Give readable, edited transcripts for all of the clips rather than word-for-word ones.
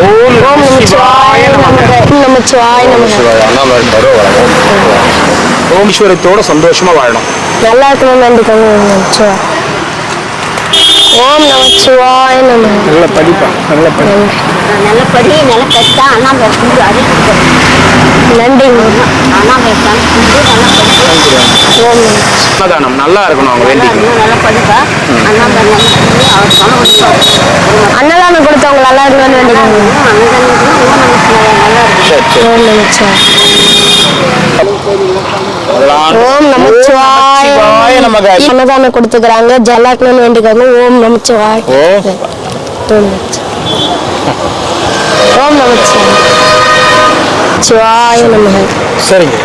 ஓம் நமச்சிவாய நமக. நமச்சிவாய நமக. ஓம் ஈஸ்வரத்தோட சந்தோஷமா வாழணும். நல்லா இருக்கணும் வேண்டிக்கோங்க. ஓம் நமச்சிவாய நமக. நல்ல படிப்பா, நல்ல படி. நல்ல படி, நல்ல கஷ்டம். ஆனால் நன்றி. அன்னதானம் நல்லா இருக்கணும் அவங்க வேண்டிக்கணும். நல்ல படிப்பா. அன்னதானம் கொடுத்தவங்க நல்லா இருக்கணும்னு வேண்டிக்கோங்க. ஓம் நமச்சிவாய நமக. அன்னதானம் கொடுத்துக்கிறாங்க, ஜல்லாக்கணும்னு வேண்டிக்கோங்க. ஓம் நமச்சிவாய. ஓம் நமச்சிவாய நமக. சரிங்க.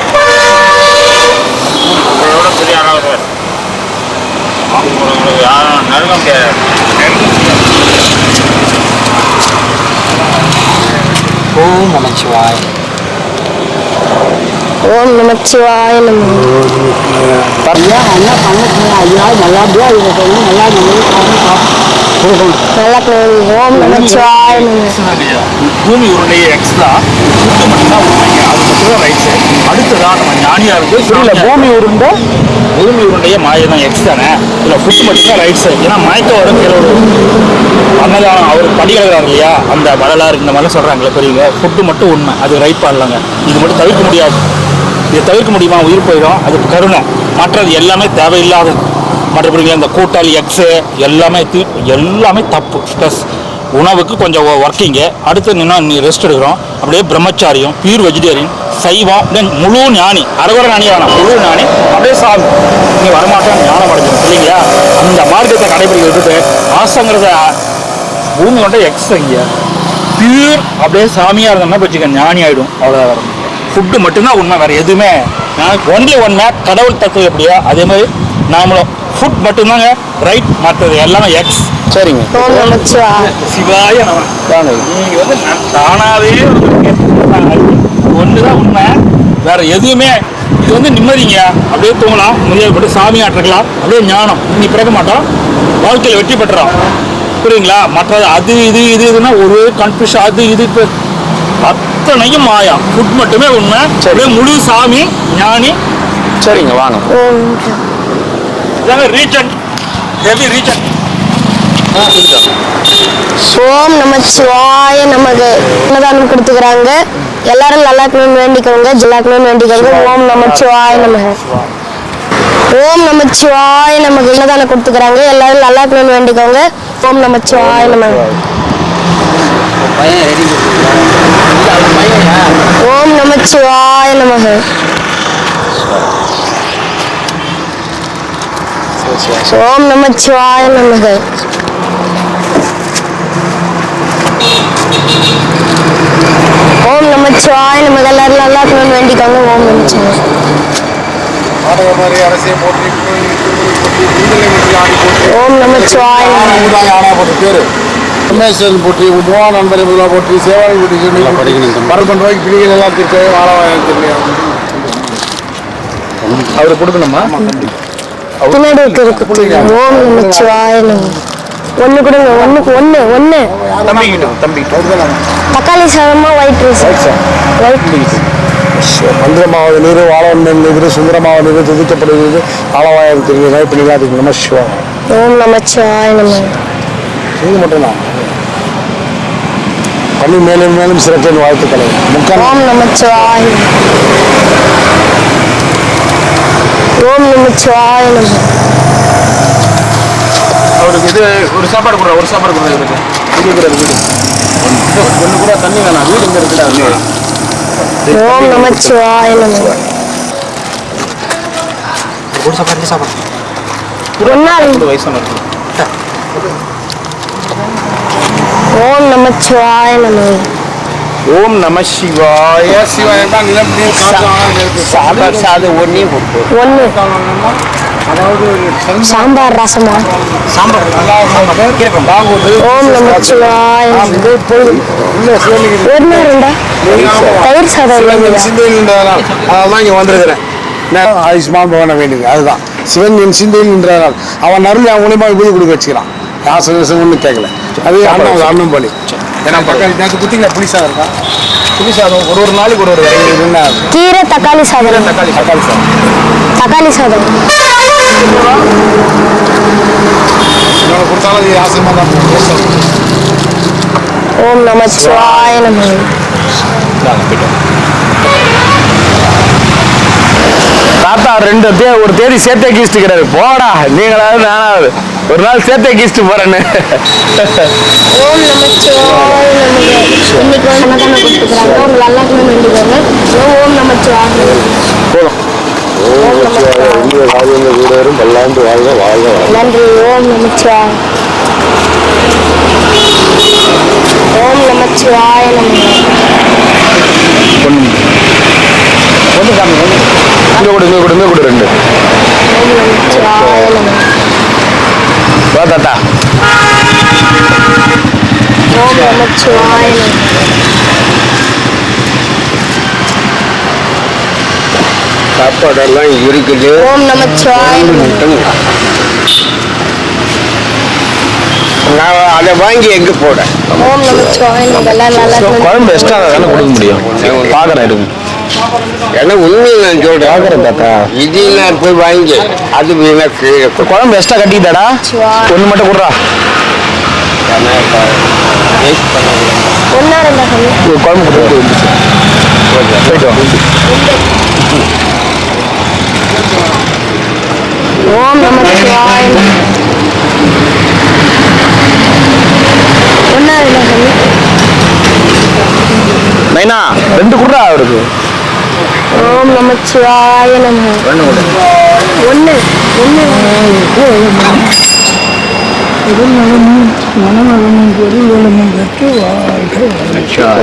ஓம் நமச்சிவாய. ஓம் நமச்சிவாய நமக. ஐயா என்ன பண்ண ஐயா நல்லபடியா இருக்கணும். நல்லா நல்லா ஓம் நமச்சிவாய நமக. பூமி உருண்டைய எக்ஸ்ட்ரா மட்டும்தான் உண்மைங்க. அது மட்டும்தான் ரைட்ஸு. அடுத்ததான் நம்ம ஞானியா இருக்கு. புரியல. பூமி உருண்டைய மாயதான் எக்ஸ் தானே. இதில் ஃபுட்டு மட்டும்தான் ரைட்ஸு. ஏன்னா மயக்கம் வரும் கீழே ஒரு அன்னதானம் அவர் படிக்கிறார் இல்லையா, அந்த வரலாறு இந்த மாதிரிலாம் சொல்கிறாங்களே பெரியவங்க. ஃபுட்டு மட்டும் உண்மை, அது ரைட் பண்ணலாங்க. இது மட்டும் தவிர்க்க முடியாது. இதை தவிர்க்க முடியுமா? உயிர் போயிடும். அது கருணை. மற்றது எல்லாமே தேவையில்லாதது. மற்றபடி இந்த கூட்டாளி எக்ஸு எல்லாமே தப்பு. ப்ளஸ் உணவுக்கு கொஞ்சம் ஒர்க்கிங்கு. அடுத்து நீ ரெஸ்ட் எடுக்கிறோம். அப்படியே பிரம்மச்சாரியம், பியூர் வெஜிடேரியன், சைவம், தென் முழு ஞானி. அரைவர ஞானி வேணாம், முழு ஞானி. அப்படியே சாமி நீ வரமாட்டோம், ஞானம் அடைஞ்சிடும் இல்லைங்களா? அந்த மார்க்கத்தை கடைபிடிக்க விட்டுட்டு ஆசங்கிறத பூமி கொண்ட எக்ஸ் இங்கே பியூர் அப்படியே சாமியாக இருந்தோம்னா வச்சுக்க ஞானி ஆகிடும். அவ்வளோ ஃபுட்டு மட்டும்தான் உண்மை, வேறு எதுவுமே ஒன்லி ஒன் மேப். கடவுள் தத்துவம் எப்படியோ அதே மாதிரி நாமளும் ஃபுட் மட்டும்தாங்க ரைட். மற்றது எல்லாமே எக்ஸ். சரிங்க. சிவாய நம்ம நீங்கள் வந்து தானாகவே ஒன்று தான் உண்மை, வேறு எதுவுமே. இது வந்து நிம்மதிங்க. அப்படியே தூங்கலாம், முடியாதுப்பட்டு சாமி ஆட்டிருக்கலாம். அப்படியே ஞானம். நீ பிறக்க மாட்டோம், வாழ்க்கையில் வெற்றி பெற்றுறோம். புரியுங்களா? மற்றது அது இதுன்னா ஒரு கன்ஃபியூஷன். அது இது அத்தனையும் மாயா. ஃபுட் மட்டுமே உண்மை. அப்படியே முழு சாமி ஞானி. சரிங்க, வாங்க. ரீச்சன் ஹெவி ரீச்சன். ஓம் நமச்சிவாய நமக. அன்னதானம் கொடுத்துக்கிறாங்க, எல்லாரும் நல்லா இருக்கணும்னு வேண்டிக்கோங்க, ஜல்லாக்கணும்னு வேண்டிக்கோங்க. ஓம் நமச்சிவாய நமக. ஓம் நமச்சிவாய நமக. அன்னதானம் கொடுத்துக்கிறாங்க, எல்லாரும் நல்லா இருக்கணும்னு வேண்டிக்கோங்க. ஓம் நமச்சிவாய நமக. ஓம் நமச்சிவாய நமக. ஓம் நமச்சிவாய நமக. ஓம் நமச்சிவாய நமக. எல்லாரும் நல்லா இருக்கணும்னு வேண்டிக்கோங்க. ஓம் நமச்சிவாய. ஓம் நமச்சிவாய ரமேஸ்வரன் போற்றி, உமா நண்பரை முதலாக போற்றி, சேவாய் போற்றி சொல்லி படிக்கணும். பரப்பன் ரூபாய்க்கு பிடிகள் எல்லாம் திட்டு ஆளாவாயம் தெரியும். அவருக்கு கொடுக்கணுமா? பின்னாடி இருக்கு. ஓம் நமச்சிவாய நமக. ஒன்று கொடுங்க. ஒன்றுக்கு ஒன்று. தம்பி தக்காளி சாதமா ஒயிட் ரைஸ்? White rice. மந்திரமாவது நீர், வாழவன் நீர், சுந்தரமாவது நீர், துதிக்கப்படுகிறது ஆளவாயம் தெரியும். பிள்ளைகளா இருக்கு. நம சிவம். ஓம் நமச்சிவாய நமக. இது மட்டும்தான் பண்ணி மேலும் மேலும் சிறப்பின் வாழ்த்துக்களை. ஓம் நமச்சிவாய. ஓம் நமச்சிவாய நமக. அவருக்கு இது ஒரு சாப்பாடு கொடுறேன். ஒரு சாப்பாடு கொடுறேன். வீடு ஒன்று கூட தண்ணி வேணாம். வீடு இங்கே இருக்குல்ல. ஓம் நமச்சிவாய நமக. ஒரு சாப்பாடு சாப்பாடு வயசான ஓம் நமச்சிவாய நமக. ஓம் நம சிவாய. சாம்பார் சாதம் ஒன்று. சாம்பார் ரசமா? சாம்பார். ஓம் நமச்சிவாய. ஒரு நேரம்டா தயிர் சாதம் அதான் இங்கே வந்திருக்கிறேன். ஆயுஷ்மான் பவன வேண்டியது அதுதான். சிவன் என் சிந்தையில் நின்றால் அவன் அருள் அவன் மூலியமாக விபூதி கொடுக்க வச்சுக்கிறான். யாசம் ஒன்றும் கேட்கல. அது அண்ணன் பலி. ஏன்னா நேற்று குத்திங்க புளி சாதம் இருக்கா? புளி சாதம் ஒரு நாளைக்கு ஒரு என்ன கீரை தக்காளி சாதம். தக்காளி சாதம். தக்காளி சாதம் இன்னொன்று கொடுத்தாலும் அது ஆசைமாக தான் போகும். ஓம் நமச்சிவாய நமக. தாத்தா ஒரு தேதி சேர்த்தே கீச்சிட்டுக்கிறாரு. போடா நீங்களாவது நானாவது ஒரு நாள் சேர்த்தே கீச்சிட்டு போறேன்னு. ஓம் நமச்சிவாய நமக. இன்னைக்கு அன்னதானம் கொடுத்துக்கிறாங்க. உங்களை எல்லாருக்குமே வேண்டிக்கோங்க. ஓம் நமச்சிவாய. போதும். ஓம் நமச்சிவாய. இந்திய ராஜேந்திர வீரரும் பல்லாண்டு வாழ்க வாழ்க. நன்றி. ஓம் நமச்சிவாய. ஓம் நமச்சிவாய நமக. ஒன்று சாமி ஒன்று இங்கே கொடு 2. ஓம் நமச்சிவாய நமக. வா தாத்தா. ஓம் நமச்சிவாய நமக. சாப்பாடெல்லாம் இருக்குது. ஓம் நமச்சிவாய நமக. நான் அதை வாங்கி எங்கே போட? ஓம் நமச்சிவாய நமக. எல்லாம் நல்லா குழம்பு எக்ஸ்ட்ரா தானே கொடுக்க முடியும். பார்க்குறேன் எடுங்க. ஏன்னா உண்மையை நான் சொல்றேன். பார்க்குறேன் தாத்தா. இது நான் போய் வாங்கி அது எனக்கு குழம்பு எக்ஸ்ட்ரா கட்டிக்கிட்டாடா. ஒன்று மட்டும் கொடுறா. ஒன்னா ரெண்டா சொல்லி குழம்பு கொடுத்து போயிட்டு வா. ஓம் நமச்சிவாய நமக. ஒன்னா ரெண்டா சொல்லி நைனா 2 கொடுறா அவருக்கு. ஓம் நமச்சிவாய நமக. ஒன்னு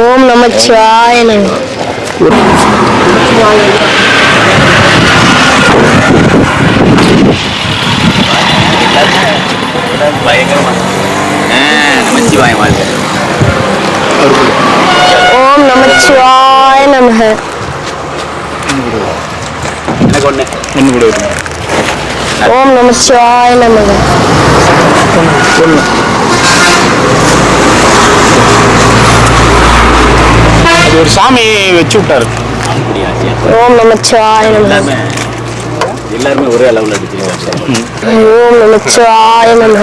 ஓம் நமச்சிவாய நமக. ஓம் நமச்சிவாய நமக. ஒன்று கொடு. ஓம் நமச்சிவாய நமக. அது ஒரு சாமி வச்சு விட்டாரு. ஓம் நமச்சிவாய நமக. எல்லாருமே ஒரே அளவில் அடிச்சிருக்காங்க. ஓம் நமச்சிவாய நமக.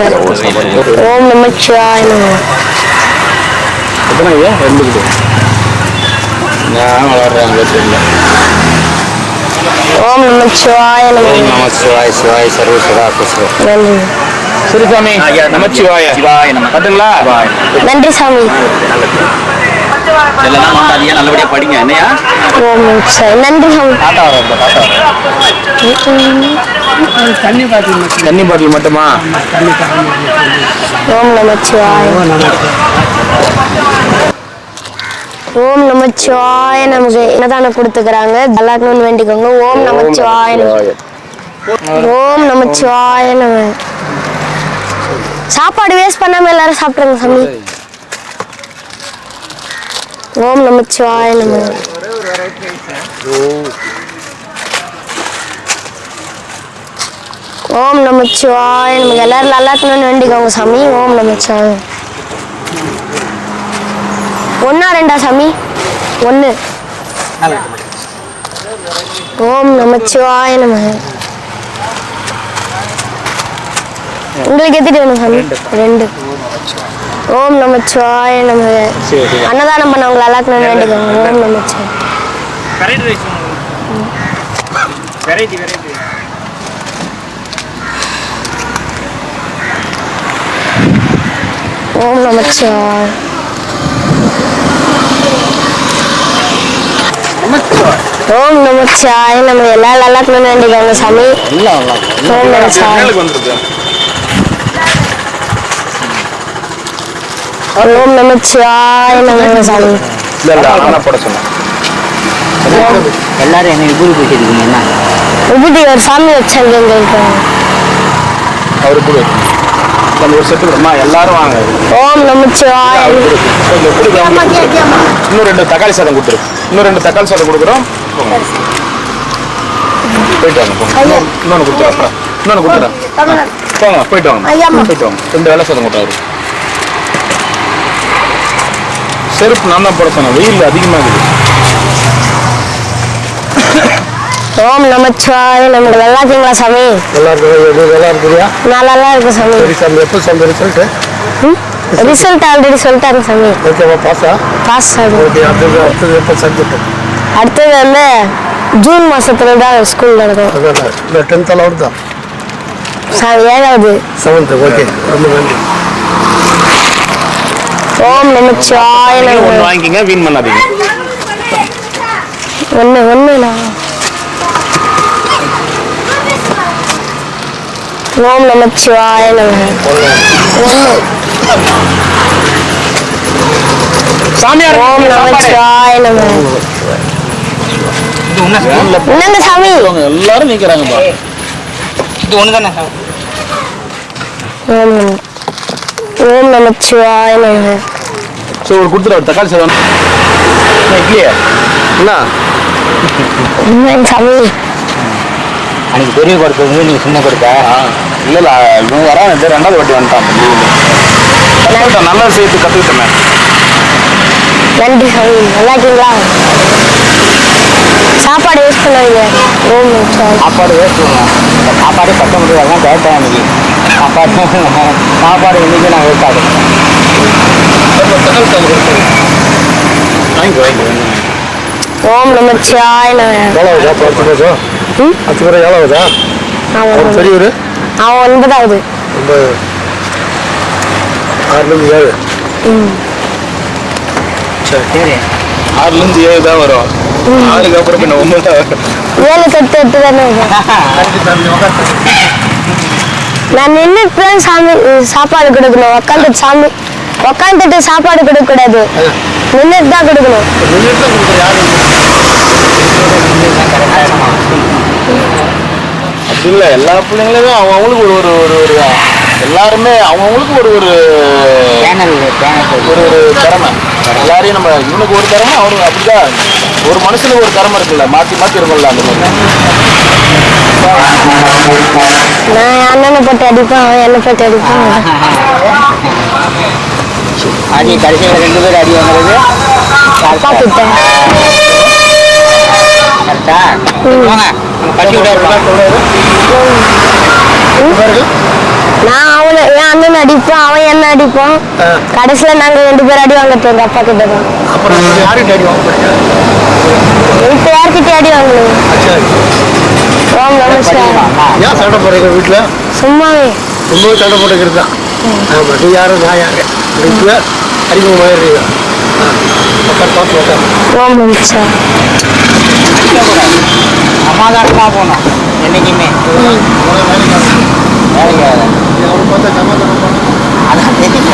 ஓம் நமச்சிவாய நமக. எத்தனை ஐயா? 2 கொடு. நான் வளர்றாங்க தெரியல. ஓம் நமச்சிவாய நமக. நமச்சிவாய் சிவாய் சர்வ சதா குஸ்வ. நன்றி. சரி சாமி. நமச்சிவாய. பாத்துங்களா? நன்றி சாமி. இதெல்லாம் மாட்டாதீங்க, நல்லபடியா படிங்க. என்னையா ஓம் நமச்சிவாய. நன்றி சாமி. தாத்தா வர தாத்தா தண்ணி பாட்டில் மட்டுமா? ஓம் நமச்சிவாய. ஓம் நமச்சிவாய நமக. என்னதான கொடுத்துக்கிறாங்க. எல்லாருக்கும் வேண்டிக்கோங்க. ஓம் நமச்சிவாய நமக. ஓம் நமச்சிவாய நமக. சாப்பாடு வேஸ்ட் பண்ணாம எல்லாரும் சாப்பிடுங்க சாமி. ஓம் நமச்சிவாய நமக. ஓம் நமச்சிவாய நமக. எல்லாரும் நல்லா இருக்கணும்னு வேண்டிக்கோங்க சாமி. ஓம் நமச்சிவாய. ஒன்னா ரெண்டா சாமி? 1. ஓம் நமச்சிவாய நமக. உங்களுக்கு எத்திட்டு வேணும் சாமி? 2. ஓம் நமச்சிவாய நமக. அன்னதானம் பண்ணவங்க எல்லாருக்கும் வேண்டிக்கோங்க. ஓம் நமச்சிவாய. ஓம் நமச்சிவாய. ஓம் நமச்சிவாய நம்ம எல்லாம் நல்லா இருக்கணும்னு வேண்டிக்கோங்க சாமி. ஓம் நமச்சிவாய. ஓம் நமச்சிவாய நமக சாமி. போட சொன்னேன். எல்லாரும் என்ன விபூதி போயிட்டு என்ன விபூதி ஒரு சாமி வச்சாங்க எங்களுக்கு. அவரு கொடு. அந்த ஒரு செட்டு கொடுமா. எல்லாரும் வாங்க. ஓம் நமச்சிவாய. இன்னும் 2 தக்காளி சாதம் கொடுத்துரு. இன்னும் 2 தக்காளி சாதம் கொடுக்குறோம். போயிட்டு வாங்க. போங்க. இன்னொன்று கொடுத்துறேன். அப்புறம் இன்னொன்று கொடுத்துறேன். போங்க போயிட்டு வாங்க. போயிட்டு வாங்க. 2 வேலை சாதம் கொடுத்தாரு. செருப்பு நான் தான் போட சொன்னேன், வெயில் அதிகமாக இருக்குது. ஓம் நமச்சிவாய நமக்கு. நல்லா இருக்கீங்களா சாமி? நல்லா இருக்கு. நல்லா இருக்கிறியா? நான் நல்லா இருக்கு சாமி. சரி சாமி, எப்போ சாமி ரிசல்ட்டு? ரிசல்ட் ஆல்ரெடி சொல்லிட்டாங்க சாமி. ஓகேவா, பாஸா? பாஸ் சாமி. ஓகே, அடுத்தது எப்போ சப்ஜெக்ட்? அடுத்தது வந்து ஜூன் மாசத்துல தான் ஸ்கூல் நடக்கும். அதான் இல்லை, 10th அளவுக்கு தான். சாமி 7வது 7th. ஓகே, ரொம்ப நன்றி. ஓம் நமச்சிவாய ஒன்று நமக்கு. வாங்கிக்கிங்க, வீண் பண்ணாதீங்க. ஒண்ணு ஓம் நமச்சிவாய நமக்கு. சாமியார் ஓம் நமச்சிவாய நமக்கு. இது ஒண்ணு சார். என்னங்க சாமி? எல்லாரும் நிற்கிறாங்கப்பா. இது ஒன்று தானே சார்? ஓம் ஓம் நமச்சிவாய நமக்கு. சரி, ஒரு கொடுத்துரு, தக்காளி சாதம் இட்லியா என்ன? என்னங்க சாமி? அன்னைக்கு பெரிய கொடுத்தது நீ சின்ன கொடுத்த. இல்லை இல்லை, இவங்க வரான், 2வது வாட்டி வந்துட்டான். கற்றுக்கிட்டேன், நல்லா சேர்த்து கற்றுக்கிட்டேன். நன்றி சாமி. நல்லா இருக்கீங்களா? சாப்பாடு வேஸ்ட் பண்ணாதீங்க. ஓம் நமச்சிவாய. சாப்பாடு வேஸ்ட் பண்ணுவோம். சாப்பாடு கட்ட முடியாது, கேட்டேன் அன்னைக்கு. சாப்பாடு இன்னைக்கு நான் வேஸ்ட் ஆகும். தக்காளி சாதம் கொடுத்துரு. வாங்கிக்கோ. ஓம் நமச்சிவாய நமக்கு. எவ்வளோதா 10 பேரும்? 10 பேர் எவ்வளோதா? அவன் பெரியவர் அவன் 9வது. ரொம்ப 6லேருந்து 7. சரி 6லேருந்து 7 தான் வரும். 6க்கு அப்புறம் பின்ன 9 தான் வரும். 7 கட்டு 8 தானே வரும். நான் நின்றுட்டு சாமி சாப்பாடு கொடுக்கணும். உக்காந்துட்டு சாப்பாடு கொடுக்க கூடாது. நின்றுட்டு தான் கொடுக்கணும். அப்படி இல்லை, எல்லா பிள்ளைங்களுமே அவங்களுக்கு ஒரு ஒரு ஒரு எல்லாருமே அவங்களுக்கு ஒரு ஒரு சேனல் ஒரு ஒரு திறமை. எல்லாரையும் நம்ம இவனுக்கு ஒரு திறமை, அவனுக்கு அப்படிதான். ஒரு மனுஷனுக்கு ஒரு திறமை இருக்குல்ல, மாற்றி மாற்றி இருக்கும்ல, அந்த மாதிரி. நான் என் அண்ணனை போட்டு அடிப்பேன், அவன் என்னை போட்டு அடிப்பான். அடி கடைசியில் 2 பேர் அடி வாங்குறது அப்பா கிட்ட கரெக்டா? வாங்க நம்ம கட்டி விட. நான் என் அண்ணன் அடிப்பேன், அவன் என்ன அடிப்பான். கடைசியில நாங்க 2 பேர் அடி வாங்கிட்டு எங்க அப்பா கிட்ட தான். அப்புறம் யார்கிட்ட அடி வாங்க போறீங்க? இப்ப யார்கிட்ட அடி வாங்கணும்? ஓம் நமச்சிவாய. ஏன் சண்டை போடுறீங்க வீட்டில்? சும்மாவே ரொம்ப சண்டை போட்டுக்கிறது தான். ஆமாம், நீ யாரும் நான் யாரு வீட்டில் அறிமுகம் போயிடுறீங்க. பார்த்து உட்கார். ஓம் நமச்சிவாய. சமாதானமாக போகணும் என்னைக்குமே. வேலைக்கு அவரை பார்த்தா சமாதானம் பண்ணணும். அதான் தெரியுங்க.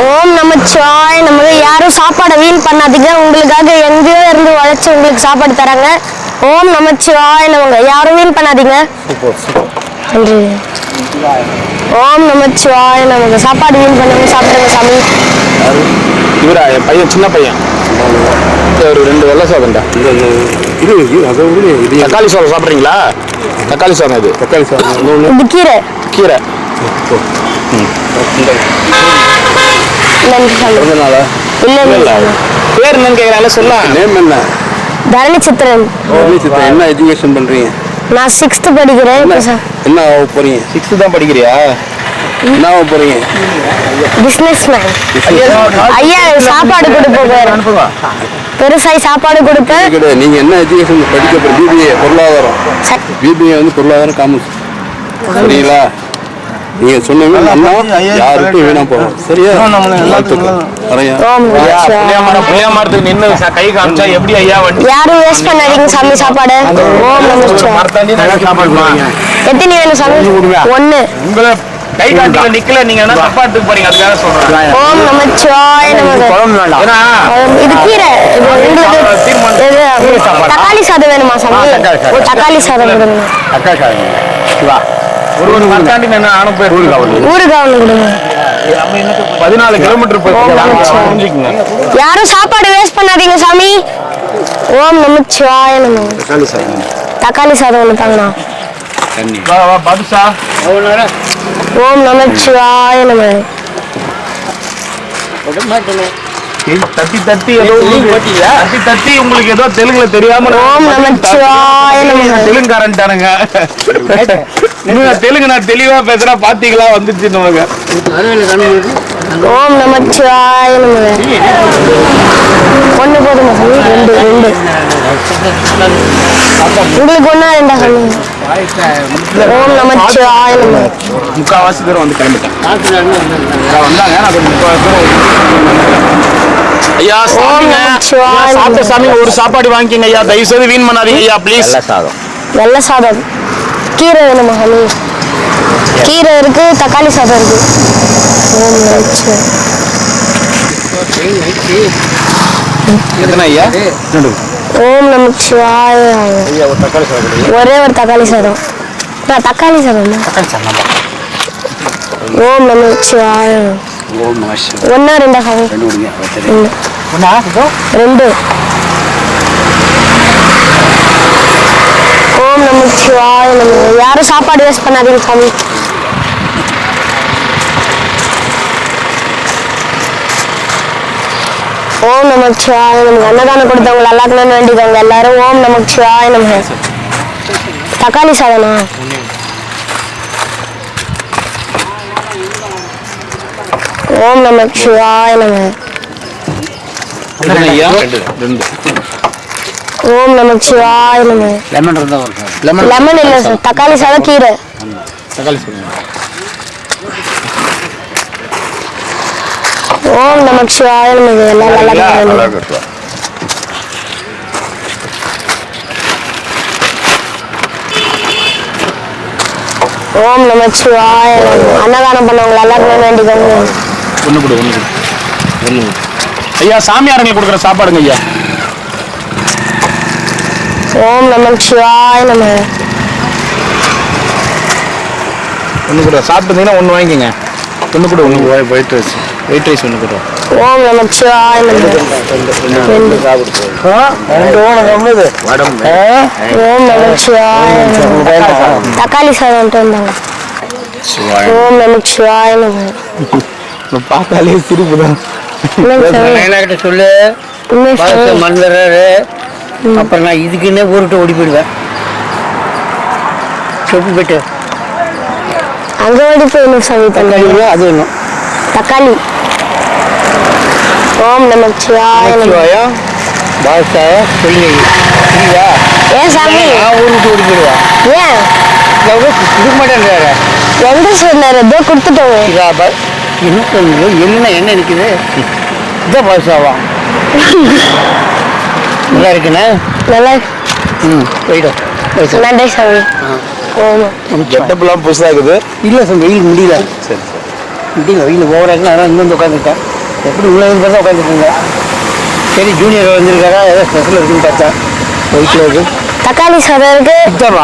ஓம் நமச்சிவாய நமக்கு. யாரும் சாப்பாடை வீண் பண்ணாதீங்க. உங்களுக்காக எங்கேயோ இருந்து உழைச்சு உங்களுக்கு சாப்பாடு தராங்க. ஓம் நமச்சிவாய நமக்கு. யாரும் வீண் பண்ணாதீங்க. நன்றி. ஓம் நமச்சிவாய நமக்கு. சாப்பாடு வீண் பண்ணாம சாப்பிடுங்க சாமி. இவரா என் பையன், சின்ன பையன். ஒரு 2 வெள்ளை சாதம்டா. தக்காளி சாதம் சாப்பிட்றீங்களா? தக்காளி சாதம் இது. தக்காளி சாதம் இது கீரை. கீரை. நன்றி சாமி. பிறந்தநாளா? இல்ல இல்ல சாமி. பேர் என்னன்னு கேட்குறாங்க, சொல்லலாம். நேம் என்ன? தரணி சித்திரன். என்ன எஜுகேஷன் பண்றீங்க? நான் 6th படிக்கிறேன். இப்ப என்ன ஆக போறீங்க? 6th தான் படிக்கிறியா? என்ன ஆக போறீங்க? Business man. ஐயா சாப்பாடு கொடுப்போம். பெருசாய் சாப்பாடு கொடுப்பேன். நீங்க என்ன எஜுகேஷன் படிக்க போறீங்க? பிபிஏ பொருளாதாரம். பிபிஏ வந்து பொருளாதாரம் காமர்ஸ். சரிங்களா? நீங்க சொன்னீங்க யாருக்கும் வீணா போறோம். சரியா? ஓம் புளியாமரத்துக்கு நின்று கை காமிச்சா எப்படி ஐயா வண்டி? யாரும் வேஸ்ட் பண்ணாதீங்க சாமி சாப்பாடு. ஓம் நமச்சிவாய. எத்தனை வேணும் சாமி? 1. உங்களை கை காட்டில நிக்கல, நீங்க என்ன தப்பாத்துக்கு போறீங்க, அதுக்காக சொல்றேன். ஓம் நமச்சிவாய நமக்கு. ஏன்னா இது கீரை. இது தக்காளி சாதம் வேணுமா சாமி? தக்காளி சாதம் கொடுங்க. தக்காளி சாதம் ஒரு மரத்தாண்டி என்ன ஆனும் போய் ஊறுகாய் ஒன்று கொடுங்க. 14 கிலோமீட்டர் புரிஞ்சுக்குங்க. யாரும் சாப்பாடு வேஸ்ட் பண்ணாதீங்க சாமி. ஓம் நமச்சிவாய நமக்கு. தக்காளி சாதம். தக்காளி சாதம் ஒன்று தாங்கண்ணா. பாதுஷா ஓம் நமச்சிவாய நமக. தட்டி தட்டி ஏதோ தட்டி தட்டி உங்களுக்கு ஏதோ தெலுங்குல தெரியாம ஓம் நமச்சிவாய நமக. தெலுங்காரன்ட்டானுங்க. தெலுங்கு நான் தெளிவா பேசுறா பாத்தீங்களா வந்துச்சு நமக்கு. ஓம் நமச்சிவாய நமக. ஒண்ணு போதுமா சாமி? ரெண்டு ரெண்டு. உங்களுக்கு ஒண்ணா ரெண்டா சாமி? ஓம் நமச்சிவாய நமக. முக்காவாசி பேர் வந்து கிளம்பிட்டேன் வந்தாங்க. நான் கொஞ்சம் முக்காவாசி பேர் ஐயா சாமிங்க சாப்பிட்ட சாமி ஒரு சாப்பாடு வாங்கிக்கங்க ஐயா. தயவு செய்து வீண் பண்ணாதீங்க ஐயா ப்ளீஸ். வெள்ளை சாதம் கீரை வேணுமா சாமி? கீரை இருக்கு, தக்காளி சாதம் இருக்கு. ஓம் நமச்சிவாய. எத்தனை ஐயா? ஓம் நமச்சிவாய. ஐயா ஒரு தக்காளி சாதம். ஒரே ஒரு தக்காளி சாதம். தக்காளி சாதம் ஓம் நமச்சிவாய. ஒன்னா ரெண்டா சாமி? ரெண்டு. ஓம் நமச்சிவாய நமக. யாரும் சாப்பாடு வேஸ்ட் பண்ணாதீங்க சாமி. ஓம் நமச்சிவாய நமக. அன்னதானம் கொடுத்தவங்க எல்லாருக்குமே வேண்டிக்கோங்க எல்லாரும். ஓம் நமச்சிவாய நமக. தக்காளி சாதனா? ஓம் நமச்சிவாய நமக. ஐயா ரெண்டு. ஓம் நமச்சிவாய நமக. லெமன் இருந்தா வரும். லெமன் இல்ல சார், தக்காளி சாதம் கீரை. தக்காளி சாதம். ஓம் நமச்சிவாய நமக. எல்லாம் நல்லா இருக்கு. ஓம் நமச்சிவாய நமக. அன்னதானம் பண்ணவங்க எல்லாருமே வேண்டிக்கோங்க. ஒண்ணு கொடு ஒண்ணு கொடு ஒண்ணு கொடு. ஐயா சாமியாரங்களுக்கு கொடுக்குற சாப்பாடுங்க ஐயா. ஓம் நமச்சிவாய நமக. ஒன்று கூட சாப்பிட்டீங்கன்னா ஒன்று வாங்கிக்கோங்க. ஒன்று கூட ஒன்று ஒயிட் ரைஸ் ஒன்று கூட. ஓம் நமச்சிவாய நமக. ஓம் நமச்சிவாய நமக. தக்காளி சாதம் வந்தாங்க. ஓம் நமச்சிவாய நமக. பார்த்தாலே சிரிப்பு தான். கிட்ட சொல்லு மறந்துடுறாரு. அப்புறம் நான் இதுக்குன்னே ஊருட்டு ஓடி போயிடுவேன். சொப்பு போயிட்டு அங்க ஓடி போயிடும் சாமி. தக்காளி அது வேணும். தக்காளி. ஓம் நமச்சிவாய நமக. பாஷாயா சொல்லி புரியுதா? ஏன் சாமி? நான் ஊருக்கு ஓடி போயிடுவேன். ஏன் கொடுக்க மாட்டேன்றாரு. எங்க சொன்னாரு? ஏதோ கொடுத்துட்டோங்க. என்ன என்ன இருக்குது? இதான் பாஷாவா? நல்லா இருக்குண்ணே. நல்லா போயிடும். நன்றி சாமி. ஓமா கெட்டப்பெல்லாம் புதுசாக இருக்குது. இல்லை சார், வெயில் முடியல. சரி சரி முடியல, வெயில் ஓவராக. அதனால் இங்கே வந்து உட்காந்துருக்கேன். எப்படி உள்ள தான் உட்காந்துருக்கீங்க? சரி, ஜூனியர் வந்திருக்காரா, ஏதோ ஸ்பெஷல் இருக்குன்னு பார்த்தா வீட்டில் இருக்கு. தக்காளி சாதம் இருக்கு,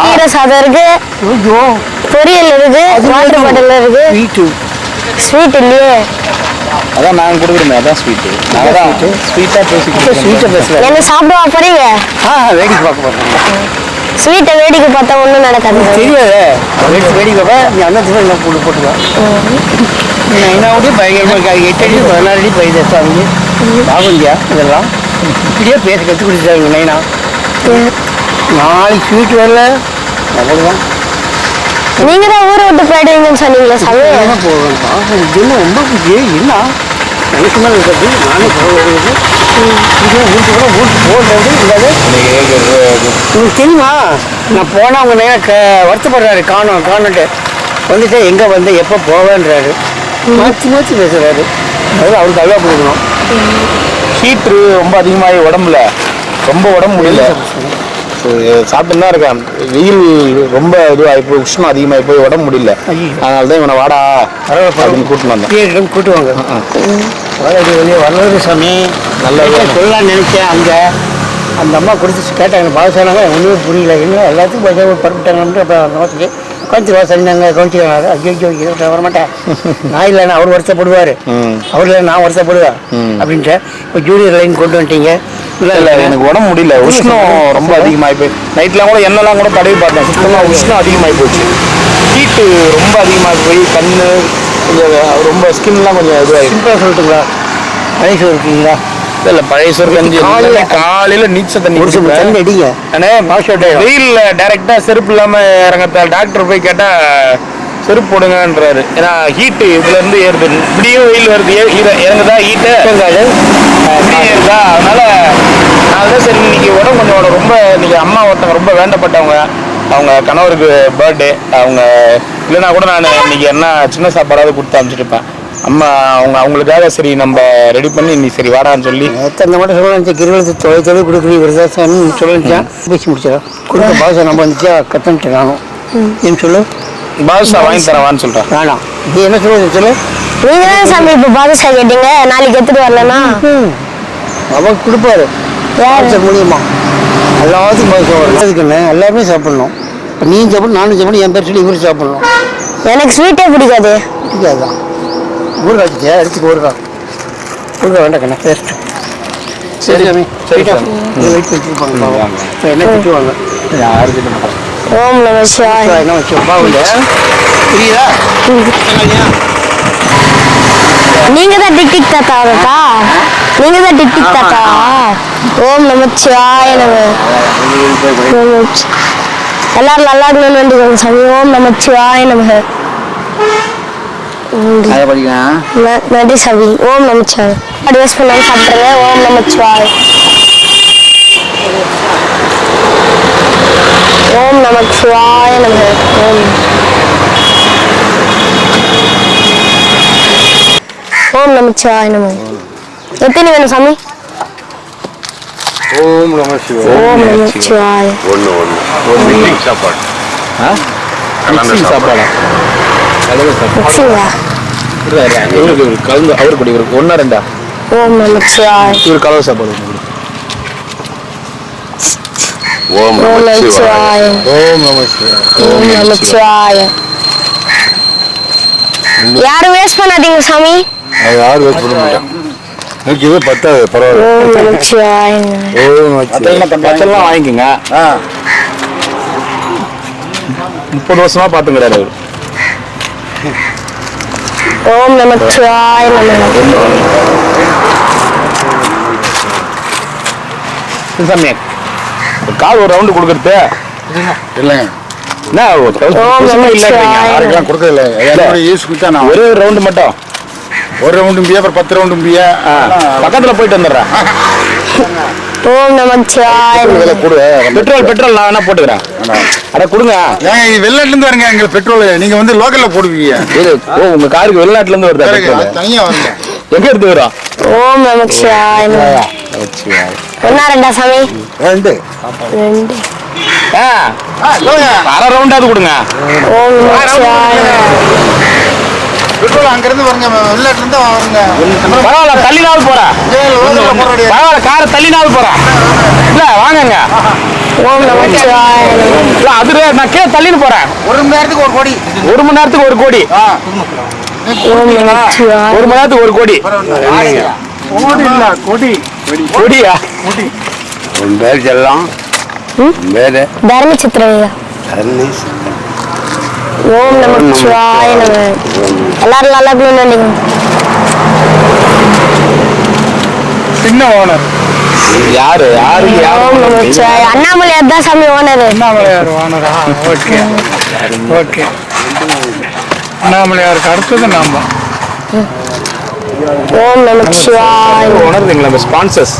கீரை சாதம் இருக்கு, பொரியல் இருக்கு, வாட்டர் பாட்டில் இருக்கு. ஸ்வீட் இல்லையே. அதான் நாங்கள் கொடுக்குறோமே, அதான் ஸ்வீட்டு. நாங்கள் தான் ஸ்வீட்டாக பேசிக்கிட்டு ஸ்வீட்டை பேசுகிறேன். என்ன சாப்பிடுவா போறீங்க? வேடிக்கை பார்க்க போகிறேன். ஸ்வீட்டை வேடிக்கை பார்த்தா ஒன்றும் நடக்காது. தெரியாது, வேடிக்கை பார்ப்பேன். நீ அந்த என்ன போட்டுக்கலாம். என்ன பயங்கரமாக 8 அடி 16 அடி பயிர் சாமி ஆகுந்தியா இதெல்லாம் இப்படியே பேச கற்றுக் கொடுத்தாங்க நைனா. நாளைக்கு ஸ்வீட் வரல அவ்வளோதான். நீங்க தான் ஊரை விட்டு போயிடுவீங்கன்னு சொன்னீங்களா சாமி? போவேன் இது ரொம்ப என்ன எனக்கு மேலே இருக்கிறது. நானே போகிறது வீட்டு கூட வீட்டு போடுறது இல்லாத. உங்களுக்கு தெரியுமா, நான் போனால் அவங்க நேரம் வருத்தப்படுறாரு. காணுன்ட்டு வந்துட்டு எங்கே வந்து எப்போ போவேன்றாரு. மாற்றி மாற்றி பேசுகிறாரு. அதாவது அவருக்கு அல்வா கொடுக்கணும். ஹீட்ரு ரொம்ப அதிகமாகி உடம்புல ரொம்ப உடம்பு முடியல. சாப்பிட்டு தான் இருக்கேன். வெயில் ரொம்ப இதுவாகி போய் உஷ்ணம் அதிகமாகி போய் உடம்பு முடியல. அதனால தான் இவனை வாடா அப்படின்னு கூட்டிட்டு வந்தேன். கூட்டுவாங்க. வெளியே வர்றது சாமி நல்லா சொல்லலாம்னு நினைச்சேன். அங்கே அந்த அம்மா கொடுத்து கேட்டாங்க. பாதுசானாங்க ஒன்றுமே புரியல. என்ன எல்லாத்துக்கும் பைசா பரப்பிட்டாங்கன்ட்டு அப்புறம் அந்த மாதத்துக்கு கவனிச்சு சொன்னாங்க. கவனிச்சுக்கிறாங்க. ஐயோ வரமாட்டேன் நான் இல்லைன்னா அவர் வருத்தப்படுவார், அவர் இல்லை நான் வருத்தப்படுவேன் அப்படின்ட்டு. இப்போ ஜூனியர் லைன் கொண்டு வந்துட்டீங்க. இல்லை இல்லை, எனக்கு உடம்பு முடியல. உஷ்ணம் ரொம்ப அதிகமாகி போய் நைட்லாம் கூட எண்ணெல்லாம் கூட தடவி பார்த்தேன். சுத்தமாக உஷ்ணம் அதிகமாகி போச்சு. ஹீட் ஹீட்டு ரொம்ப அதிகமாக போய் கண்ணு கொஞ்சம் ரொம்ப ஸ்கின்லாம் கொஞ்சம் இதுவாகிடும். சிம்பிளாக சொல்லட்டுங்களா? பழைய இருக்கீங்களா? இல்லை பழைய சோறு கஞ்சி காலையில் நீச்சல் தண்ணி ஒரு சில தண்ணி அடிங்க. வெயில்ல டைரக்டா செருப்பு இல்லாம இறங்கத்த டாக்டர் போய் கேட்டா செருப்பு போடுங்கன்றாரு. ஏன்னா ஹீட்டு இதுல இருந்து ஏறுது, இப்படியும் வெயில் வருது, இறங்குதா ஹீட்டு இப்படியும் ஏறுதா. அதனால நான் தான் சரி இன்னைக்கு உடம்பு கொஞ்சம் ரொம்ப இன்னைக்கு அம்மா ஒருத்தவங்க ரொம்ப வேண்டப்பட்டவங்க, அவங்க கணவருக்கு பர்த்டே, அவங்க இல்லைன்னா கூட நான் இன்னைக்கு என்ன சின்ன சாப்பாடாவது கொடுத்து அனுப்பிச்சிருப்பேன். அம்மா அவங்களுக்காக சரி நம்ம ரெடி பண்ணி இன்னைக்கு சரி வாடான்னு சொல்லி எத்தனை மட்டும் சொல்ல கிருவலத்தை தொழில் கொடுக்குறீங்க விருதாசன் சொல்லிச்சேன். பேசி முடிச்சிடறேன். கொடுக்க பாசம் நம்ம வந்துச்சா கத்தன்ட்டு நானும் ஏன்னு சொல்லு. பாதுஷா வாங்கி தரவான்னு சொல்கிறேன். வேணாம், நீ என்ன சொல்லுவது சொல்லு. நீங்க தான் சாமி இப்போ பாதுஷா கேட்டீங்க, நாளைக்கு எடுத்துட்டு வரலன்னா அவன் கொடுப்பாரு மூலியமா எல்லாத்துக்கும் பாதுஷா வரும். அதுக்குன்னு எல்லாருமே சாப்பிடணும். இப்போ நீ சாப்பிடணும், நானும் சாப்பிடணும், என் பேர் சொல்லி இவரு சாப்பிடணும். எனக்கு ஸ்வீட்டே பிடிக்காது. பிடிக்காதுதான். ஊறுகாய் வச்சுட்டியா? எடுத்துக்கு ஊறுகாய் வேண்டாம் கண்ணா டேஸ்ட். சரி சாமி, சரி சாமி. வெயிட் வச்சுருப்பாங்க. என்ன திட்டுவாங்க யாருக்கு? ஓம் நம சிவாய. என்ன வச்சு பாவுல புரியுதா? நீங்க தான் டிக் தாத்தாக்கா, நீங்க தான் டிக் தாத்தா. ஓம் நம சிவாய நம. எல்லாரும் நல்லா இருக்கணும்னு வேண்டிக்கோங்க சாமி. ஓம் நம சிவாய நம. நன்றி சாமி. ஓம் நம சிவாய. அட்வைஸ் பண்ணாலும் சாப்பிட்ருங்க. ஓம் நம சிவாய. ஓம் நம சிவாய நம. ஓம் நம சிவாய நம. எத்தனை வேணும் சாமி? ஓம் நம சிவாய. ஓம் நம சிவாய. ஒன்று சாப்பாடு. மிக்சிங் சாப்பாடா? மிக்சிங்களா? இவருக்கு கலந்து அவரு கூட இவருக்கு ஒன்றா ரெண்டா? ஓம் நம சிவாய. இவர் கலவை சாப்பாடு. ஓம் நம சிவாய. ஓம் நம சிவாய. ஓம் நம சிவாய. யாரும் வேஸ்ட் பண்ணாதீங்க சாமி. யாரும் வேஸ்ட் பண்ண மாட்டேன். எனக்கு இது பத்தாது, பரவாயில்ல. ஓம் நம சிவாய. ஓம் நம சிவாய. பச்செல்லாம் வாங்கிக்கோங்க. 30 வருஷமா பாத்துக்கிறாரு அவரு. ஓம் நம சிவாய நம. சாமி கார் ஒரு ரவுண்டு கொடுக்கறது இல்லைங்க, என்ன யாருக்கெல்லாம் கொடுக்கறதில்ல. என்னோட யூஸ்க்கு தான் நான் ஒரே ஒரு ரவுண்டு மட்டும். ஒரு ரவுண்டும் பியா, அப்புறம் 10 ரவுண்டும் பியா. பக்கத்துல போயிட்டு வந்துடுறேன். ஓம் நம சிவாய. கொடு. பெட்ரோல் நான் வேணா போட்டுக்கிறேன். அட கொடுங்க. ஏங்க இது வெளிநாட்டுல இருந்து வரீங்க, எங்க பெட்ரோல் நீங்க வந்து லோக்கல்ல போடுவீங்க. ஓ உங்க காருக்கு வெளிநாட்டுல இருந்து வருதா பெட்ரோல்? தனியா வரல. எங்க இருந்து வரும்? ஓம் நம சிவாய. ஒன்னா ரெண்டா சாமி? ரெண்டு. அரை ரவுண்டாவது கொடுங்க. ஓம் நம சிவாய. பெட்ரோல் அங்க இருந்து வரங்க, வெளிநாட்டுல இருந்து வாங்குங்க. பரவாயில்ல, தள்ளினாவது போறேன். பரவாயில்ல, காரை தள்ளினாவது போறேன். இல்ல வாங்கங்க. ஓம் நம சிவாய. இல்ல அது நான் கீழே தள்ளின்னு போறேன். ஒரு மணி நேரத்துக்கு 1 கோடி. 1 மணி நேரத்துக்கு 1 கோடி. ஓம் நம சிவாய. 1 மணி நேரத்துக்கு 1 கோடி. கோடி இல்ல, கொடி. கோடியா? உன் பேர் செல்லாம். பேரு தர்ம சித்திரங்க. ஓம் நம சிவாய நம. எல்லாரும் நல்லா இருக்கணும்னு வேண்டிக்கோங்க. சின்ன ஓனர் யாரு? ஓம் நம சிவாய. அண்ணாமலையார் தான் சாமி ஓனர். அண்ணாமலையார் ஓனரா? Okay okay. அண்ணாமலையாருக்கு அடுத்தது நாம. ஓம் நம சிவாய. ஓனர் நம்ம ஸ்பான்சர்ஸ்.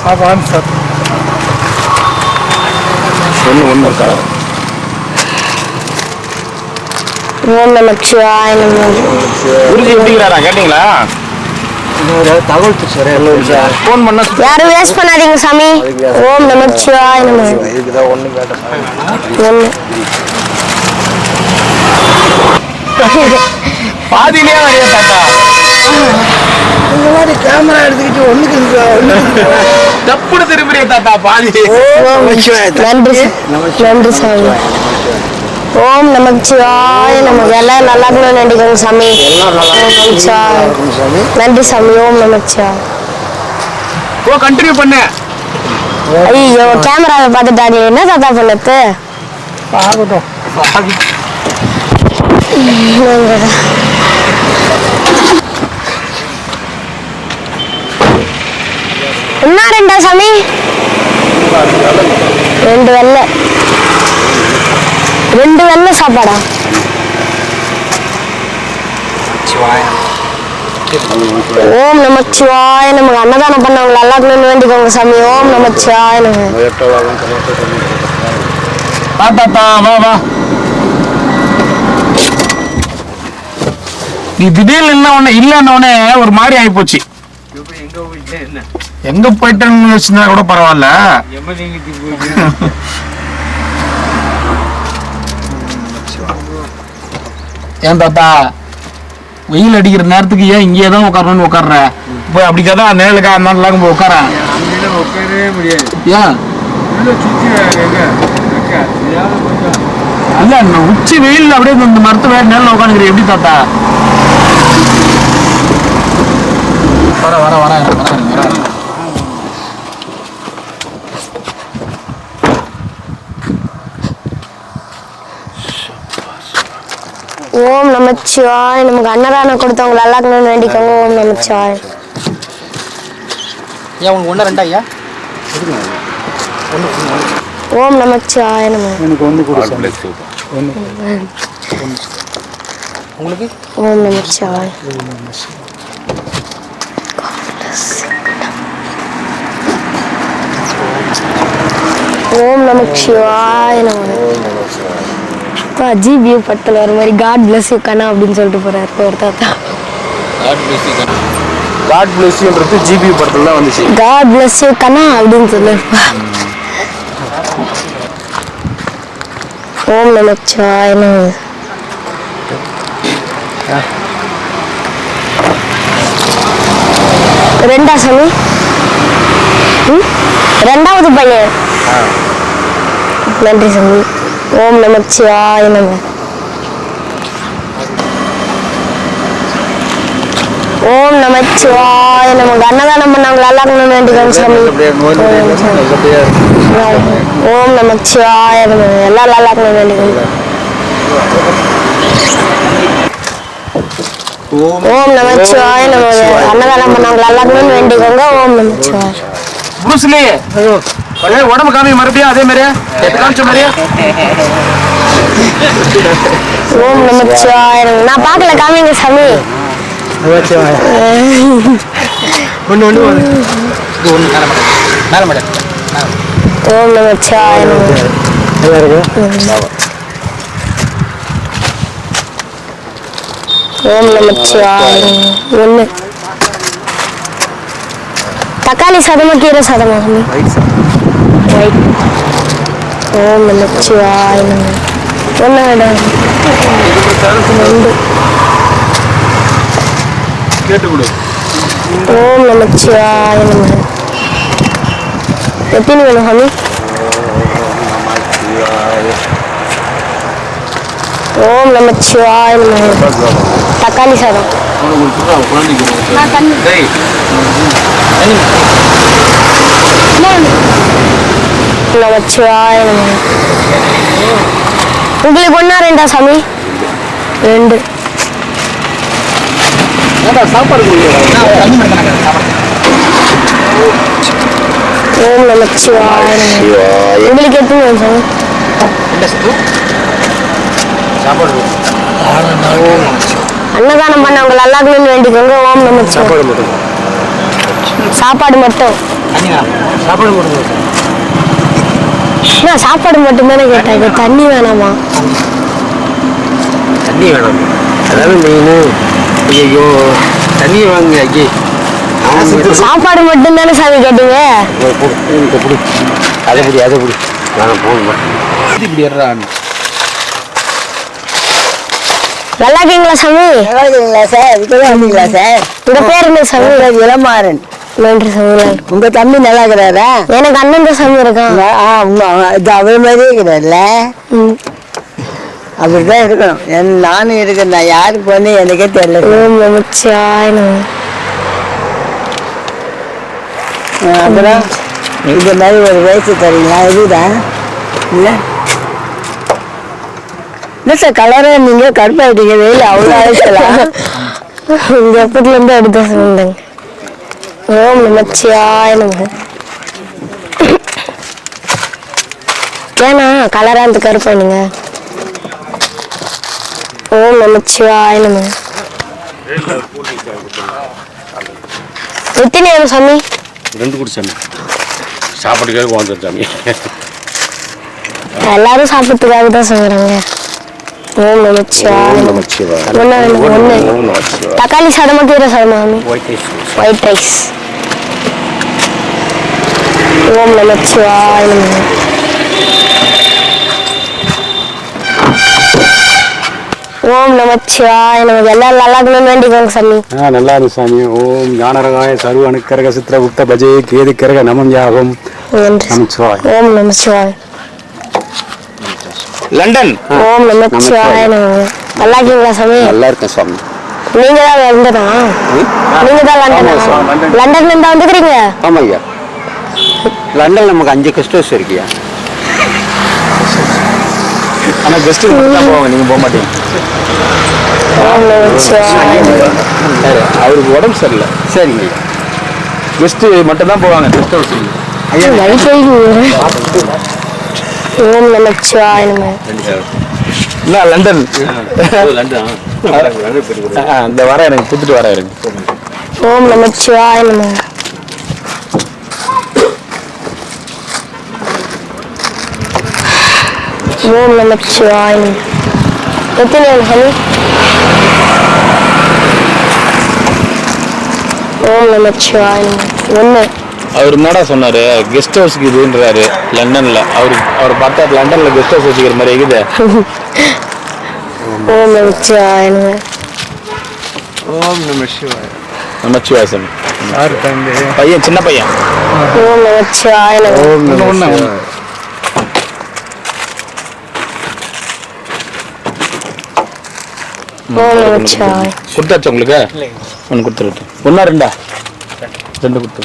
சார் ஒன்று இருக்கா? ஓம் நம சிவாய நம. குருஜி எப்படிங்கிறாரா கேட்டீங்களா? தகவல் சார் ஃபோன் பண்ணா யாரும் வேஸ்ட் பண்ணாதீங்க சாமி. ஓம் நம சிவாய நம. இதுதான் ஒண்ணு கேட்டேன். ஒன்று பாதியிலே வரையா தாத்தா? இந்த மாதிரி கேமரா எடுத்துக்கிட்டு ஒண்ணுக்கு தப்புன்னு திரும்புறிய தாத்தா பாதி. நன்றி நன்றி சாமி. ஓம் நம சிவாய நம. எல்லாம் நல்லா இருக்கணும்னு வேண்டிக்கோங்க சாமி. ஓம் நம சிவாய. நன்றி சாமி. ஓம் நம சிவாய. ஓ கண்டினியூ பண்ணு. ஐயோ கேமராவை பார்த்துட்டாங்க, என்ன தாத்தா பண்ணது? ஆகட்டும். என்ன ரெண்டா சாமி? 2 வெள்ளை. 2 வெள்ளை சாப்பாடா? ஓம் நமச்சிவாய நமக்கு. அன்னதானம் பண்ணவங்களை எல்லாத்துக்கும் வேண்டிக்கோங்க சாமி. ஓம் நமச்சிவாய நமக்கு. தாத்தா வா வா. நீ திடீர்னு இல்லைன்னொடனே ஒரு மாதிரி ஆகி போச்சு. எங்க போயிட்டேன்னு வச்சுருந்தா கூட பரவாயில்ல. ஏன் தாத்தா வெயில் அடிக்கிற நேரத்துக்கு ஏன் இங்கே தான் உட்காரணும்னு உட்கார்ற? போய் அப்படிக்காதான் நேரலுக்கா நல்லா போய் உட்காரேன். உட்காரவே முடியாது. ஏன் இல்ல உச்சி வெயில் அப்படியே இந்த மரத்து வேற நேரில் உட்காந்துக்கிற எப்படி தாத்தா? வர வர வர வர. ஓம் நமச்சிவாய நமக்கு. அன்னதானம் கொடுத்தவங்களை எல்லாத்துக்கும் வேண்டிக்கோங்க. ஓம் நமச்சிவாய. ஏன் உனக்கு 1 2 ஐயா? ஓம் நமச்சிவாய நமக்கு. எனக்கு ஒன்று கூட உங்களுக்கு ஓம் நமச்சிவாய. ஓம் நமச்சிவாய நமக்கு. ஜிபி படத்தில் வர மாதிரி காட் பிளஸ் யூ கண்ணா அப்படின்னு சொல்லிட்டு போறாரு ஒரு தாத்தா. காட் பிளஸ் யூன்றது ஜிபி படத்துல தான் வந்துச்சு. காட் பிளஸ் யூ கண்ணா அப்படின்னு சொல்லிருப்பா. ஓம் நமச்சிவாய நமக்கு. ரெண்டா சாமி? 2வது பையன். நன்றி சாமி. ஓம் நமச்சிவாய நமக. ஓம் நமச்சிவாய நமக்கு. அன்னதானம் பண்ணவங்களை எல்லாருக்கும் வேண்டிக்கோங்க சாமி. ஓம் நமச்சிவாய நமக. எல்லாருக்கும் வேண்டிக்கோங்க. ஓம் நமச்சிவாய நமக. அன்னதானம் பண்ணவங்களை எல்லாருக்கும் வேண்டிக்கோங்க. ஓம் நமச்சிவாய. புருஸ்லி உடம்பு காமி மறுபடியும் அதே மாதிரி காமிச்ச மாதிரியா? ஓம் நமச்சிவாய நமக. நான் பார்க்கல, காமிங்க சாமி. ஓம் நமச்சிவாய நமக. ஓம் நமச்சிவாய. 1 தக்காளி சாதமா கீரை சாதமா? ஒயிட். ஓம் நமச்சிவாய நமக. 1 2 கேட்டு கொடு. ஓம் நமச்சிவாய நமக. எத்தனை வேணும் சாமி? ஓம் நமச்சிவாய நமக. தக்காளி சாதம். நமச்சிவாய நமக. உங்களுக்கு 1 2 சாமி? 2. சாப்பாடு ஓம் நமச்சிவாய நமக. உங்களுக்கு எத்தனை வேணும் சாமி? அன்னதானம் பண்ணவங்களை எல்லாருக்கும் வேண்டிக்கோங்க. ஓம் நமச்சிவாய. சாப்பாடு மட்டும். நான் சாப்பாடு மட்டும் தானே கேட்டாங்க, தண்ணி வேணாமா? தண்ணி வேணும், அதாவது மெயின். ஐயோ தண்ணி வாங்க ஐயே. சாப்பாடு மட்டும் தானே சாமி கேட்டீங்க? அதை புடி நான் போகணும். இப்படி ஏறான். நல்லா இருக்கீங்களா சாமி? நல்லா இருக்கீங்களா சார்? வந்தீங்களா சார்? உங்க பேர் என்ன சாமி? இளமாறன். நன்றி சாமி. உங்க தம்பி நல்லா இருக்கிறாரா? எனக்கு அண்ணன் தான் சாமி இருக்கான். அவர் மாதிரியே இருக்கிறார்ல. அப்படிதான் இருக்கணும். நானும் இருக்கேன். நான் யாருக்கு போனே எனக்கே தெரியல. அப்புறம் இந்த மாதிரி ஒரு வயசு தரீங்களா? இதுதான் இல்லை இல்லை சார் கலராக நீங்கள் கருப்பாயிட்டீங்க வெயில் அவ்வளோ அழைக்கலாம் இந்த எப்பத்துலேருந்து எடுத்து சொன்னேங்க. ஓம் நமச்சிவாய நமக. ஏன்னா கலராக இருந்து கருப்பா நீங்க. ஓம் நமச்சிவாய நமக. எத்தனை நேரம் சாமி? 2 குடி சாமி. சாப்பாட்டுக்காக வாழ்ந்துரு சாமி. எல்லாரும் சாப்பிட்றதுக்காக தான் சொல்றாங்க. ஓம் நமச்சிவாய ஒன்று. தக்காளி சாதமா கீரை சாதமா சாமி? White rice. ஓம் நமச்சிவாய நமக. ஓம் நமச்சிவாய நமக. எல்லாரும் நல்லா இருக்கணும்னு வேண்டிக்கோங்க சாமி. நல்லா இருக்கு சாமி. ஓம் ஞானரகாய சர்வ அணுக்கரக சித்திரகுப்த பஜே கேது கரக நமம் யாகம். ஓம் நமச்சிவாய. லண்டன். ஓம் நமச்சிவாய நமக. நல்லா இருக்கீங்களா சாமி? நல்லா இருக்கேன் சாமி. நீங்க தான் லண்டனா? நீங்க தான் லண்டனா? லண்டன்ல இருந்து வந்துக்கிறீங்க? ஆமாய்யா. லண்டன் நமக்கு 5 கெஸ்ட் ஹவுஸ் இருக்குயா. ஆனா கெஸ்ட் தான் போவாங்க, நீங்க போக மாட்டீங்க. ஓம் நமச்சிவாய. அவருக்கு உடம்பு சரியில்லை. சரிங்க. கெஸ்ட் மட்டும் தான் போவாங்க கெஸ்ட் ஹவுஸ். ஓம் நமச்சிவாய நமக. என்ன லண்டன்? இந்த வர எனக்கு புத்துட்டு வர இருக்கு. ஓம் நமச்சிவாய நமக. ஓம் நமச்சிவாய நமக. எத்தனை சாமி? ஓம் நமச்சிவாய நமக. ஒன்று. அவர் என்னடா சொன்னாரு, கெஸ்ட் ஹவுஸ்க்கு இதுன்றாரு லண்டன்ல. அவர் பார்த்தா லண்டன்ல கெஸ்ட் ஹவுஸ் வச்சுக்கிற மாதிரி இருக்குது. ஓம் நமச்சிவாய நமக. ஓம் நம சிவாய. நமச்சிவாய சாமி. யார் தம்பி? பையன், சின்ன பையன். ஓம் நமச்சிவாய நமக. ஓம் நம சிவாய. ஓம் நமச்சிவாய. கொடுத்தாச்சு உங்களுக்கு? ஒன்று கொடுத்துருட்டு. 1 2 2 கொடுத்து.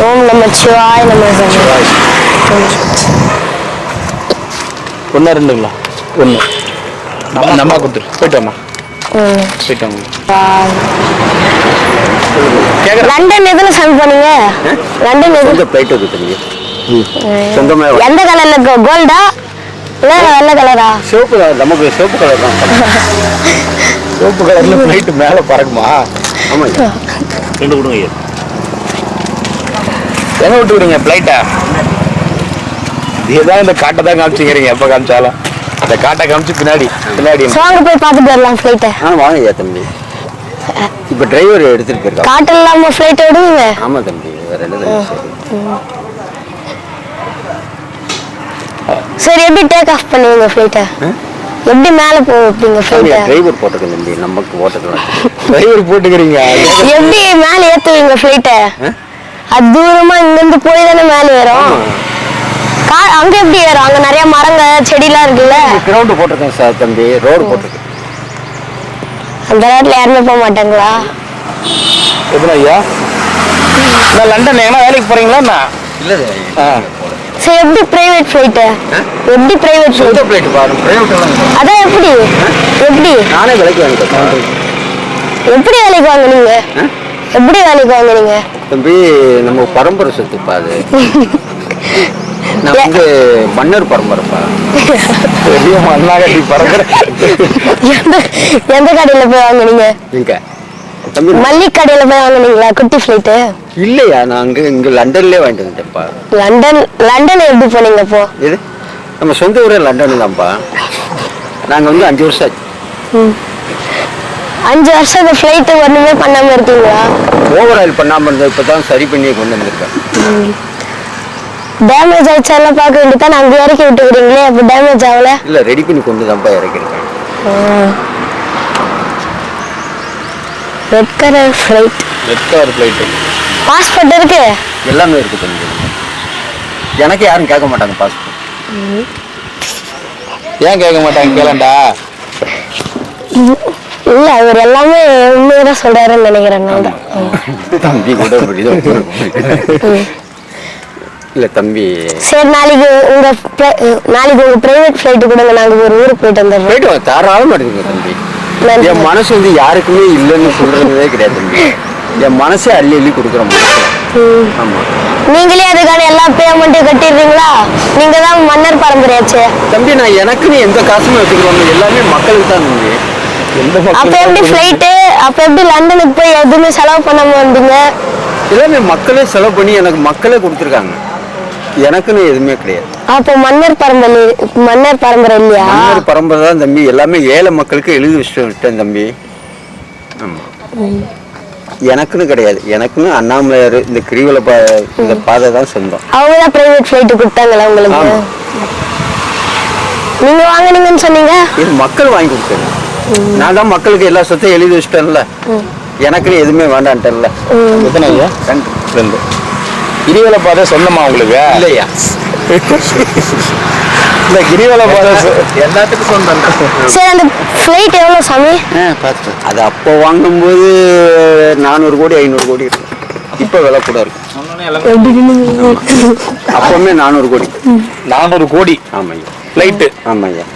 ஓம் நமச்சிவாய நமக. 1 2ங்களா? 1. நம்ம கொடுத்துரு. போயிட்டோம்மா. போயிட்டோம். லண்டன் எதுல சாமி போனீங்க? லண்டன் எது? பிளைட் இருக்குது. எந்த கலர்ல? கோல்டா இல்ல வெள்ளை கலரா? சிவப்பு கலர். நமக்கு சிவப்பு கலர் தான். சிவப்பு கலர்ல ஃப்ளைட் மேலே பறக்குமா? ஆமாங்க. 2 கொடுங்க. எங்க விட்டுக்கிறீங்க ஃப்ளைட்டை? இதுதான் இந்த காட்டை தான் காமிச்சிக்கிறீங்க. எப்போ காமிச்சாலும் இந்த காட்டை காமிச்சு பின்னாடி வாங்க போய் பார்த்துட்டு வரலாம் ஃப்ளைட்டை. வாங்க தம்பி. இப்போ டிரைவர் எடுத்துட்டு போயிருக்காங்க. காட்டு இல்லாம ஃப்ளைட் விடுவீங்க? ஆமா தம்பி. வேற என்ன? சரி, எப்படி டேக் ஆஃப் பண்ணுவீங்க ஃப்ளைட்டை? எப்படி மேலே போவீங்க ஃப்ளைட்டை? டிரைவர் போட்டுக்க தம்பி. நமக்கு ஓட்டுக்கலாம். டிரைவர் போட்டுக்கிறீங்க. எப்படி மேலே ஏற்றுவீங்க ஃப்ளைட்டை? அது தூரமா இங்கிருந்து போய் தானே மேலே ஏறும். அங்க எப்படி ஏறும்? அங்க நிறைய மரங்க செடிலாம் இருக்குல்ல. கிரவுண்ட் போட்டிருக்கேன் சார் தம்பி. ரோடு போட்டிருக்கேன். அந்த நேரத்தில் யாருமே போக மாட்டாங்களா? எதுனா ஐயா? நான் லண்டன் எங்கன்னா வேலைக்கு போறீங்களா? இல்லை. சரி, எப்படி பிரைவேட் ஃப்ளைட்டு? எப்படி பிரைவேட் ஃப்ளைட்? பிளைட் பாருங்க. பிரைவேட் எல்லாம் அதான் எப்படி? எப்படி நானே விலைக்கு வாங்கிட்டேன். எப்படி வேலைக்கு வாங்குனீங்க? எப்படி வேலைக்கு வாங்குனீங்க தம்பி? நம்ம பரம்பரை சொத்துப்பா அது. நான் வந்து மன்னர் பரம்பரைப்பா. பெரிய மண்ணாகட்டி பறக்கிற. எந்த கடையில போய் வாங்குனீங்க? எங்க தம்பி? மல்லிகை கடையில போய் வாங்குனீங்களா குட்டி ஃப்ளைட்டு? இல்லையா, நான் இங்க லண்டன்லயே வாங்கிட்டு வந்துட்டேன்ப்பா. லண்டன் எப்படி போனீங்க அப்போ? இது நம்ம சொந்த ஊரே லண்டன் தான்ப்பா. நாங்க வந்து 5 வருஷம் ஆச்சு. 5 வருஷம் இந்த ஃப்ளைட்டு ஒண்ணுமே பண்ணாம இருக்கீங்களா? ஓவர் ஆயில் பண்ணாம இருந்தேன். இப்பதான் சரி பண்ணி கொண்டு வந்திருக்கேன். டேமேஜ் ஆயிடுச்செல்லாம் பார்க்க வேண்டியதான். அங்கே இறக்கி விட்டுக்கிறீங்களே, அப்போ டேமேஜ் ஆகல? இல்ல, ரெடி பண்ணி கொண்டு தான்ப்பா இறக்கிருக்கேன். Red colour flight. Red colour flight. Passport இருக்கு? எல்லாமே இருக்கு தம்பி. எனக்கு யாரும் கேட்க மாட்டாங்க பாஸ்போர்ட். ஏன் கேட்க மாட்டாங்க? கேளண்டா. இல்ல, அவர் எல்லாமே உண்மையதான் சொல்றாருன்னு நினைக்கிறேன். தம்பி கூட இல்லை தம்பி, சரி நாளைக்கு உங்க பிரைவேட் ஃபிளைட் கொடுங்க, நாங்க ஒரு ஊருக்கு போயிட்டு வந்துடுறோம். போயிட்டு தாராளமாக எடுத்துங்க தம்பி. என் மனசு வந்து யாருக்குமே இல்லைன்னு சொல்றதே கிடையாது தம்பி. என் மனசே அள்ளி அள்ளி கொடுக்குறோம். ஆமா, நீங்களே அதுக்கான எல்லா பேமெண்ட்டும் கட்டிடுறீங்களா? நீங்க தான் மன்னர் பரம்பரையாச்சு தம்பி. நான் எனக்குன்னு எந்த காசுமே வச்சுக்கிறோம், எல்லாமே மக்களுக்கு தான் தம்பி. அப்ப எப்படி ஃபிளைட்டு, அப்ப எப்படி லண்டனுக்கு போய் எதுவுமே செலவு பண்ணாம வந்தீங்க? எல்லாமே மக்களே செலவு பண்ணி எனக்கு மக்களே கொடுத்துருக்காங்க, எனக்குன்னு எதுவுமே கிடையாது. அப்போ மன்னர் பரம்பரை இல்லையா? மன்னர் பரம்பரை தான் தம்பி. எல்லாமே ஏழை மக்களுக்கு எழுதி விட்டேன் தம்பி. ஆமா, எனக்குன்னு கிடையாது. எனக்குன்னு அண்ணாமலையார் இந்த கிரிவல இந்த பாதை தான் சொந்தம். அவங்கதான் பிரைவேட் ஃபிளைட் கொடுத்தாங்களா உங்களுக்கு? நீங்க வாங்குனீங்கன்னு சொன்னீங்க. இது மக்கள் வாங்கி கொடுத்தாங்க. நான் தான் மக்களுக்கு எல்லா சொத்தையும் எழுதி வச்சிட்டேன்ல, எனக்குன்னு எதுவுமே வேண்டான்ட்டேன்ல. எத்தனை ஐயா? 2. கிரிவல பாதை சொந்தமா உங்களுக்கு? இல்லையா, இந்த கிரிவல பாதை எல்லாத்துக்கும் சொந்தம். சரி, அந்த ஃபிளைட் எவ்வளவு சாமி? அது அப்போ வாங்கும்போது 400 கோடி 500 கோடி இருக்கு. இப்போ விலை கூட இருக்கு. அப்பவுமே 400 கோடி. 400 கோடி. ஆமாய்யா, ஃபிளைட்டு. ஆமாய்யா,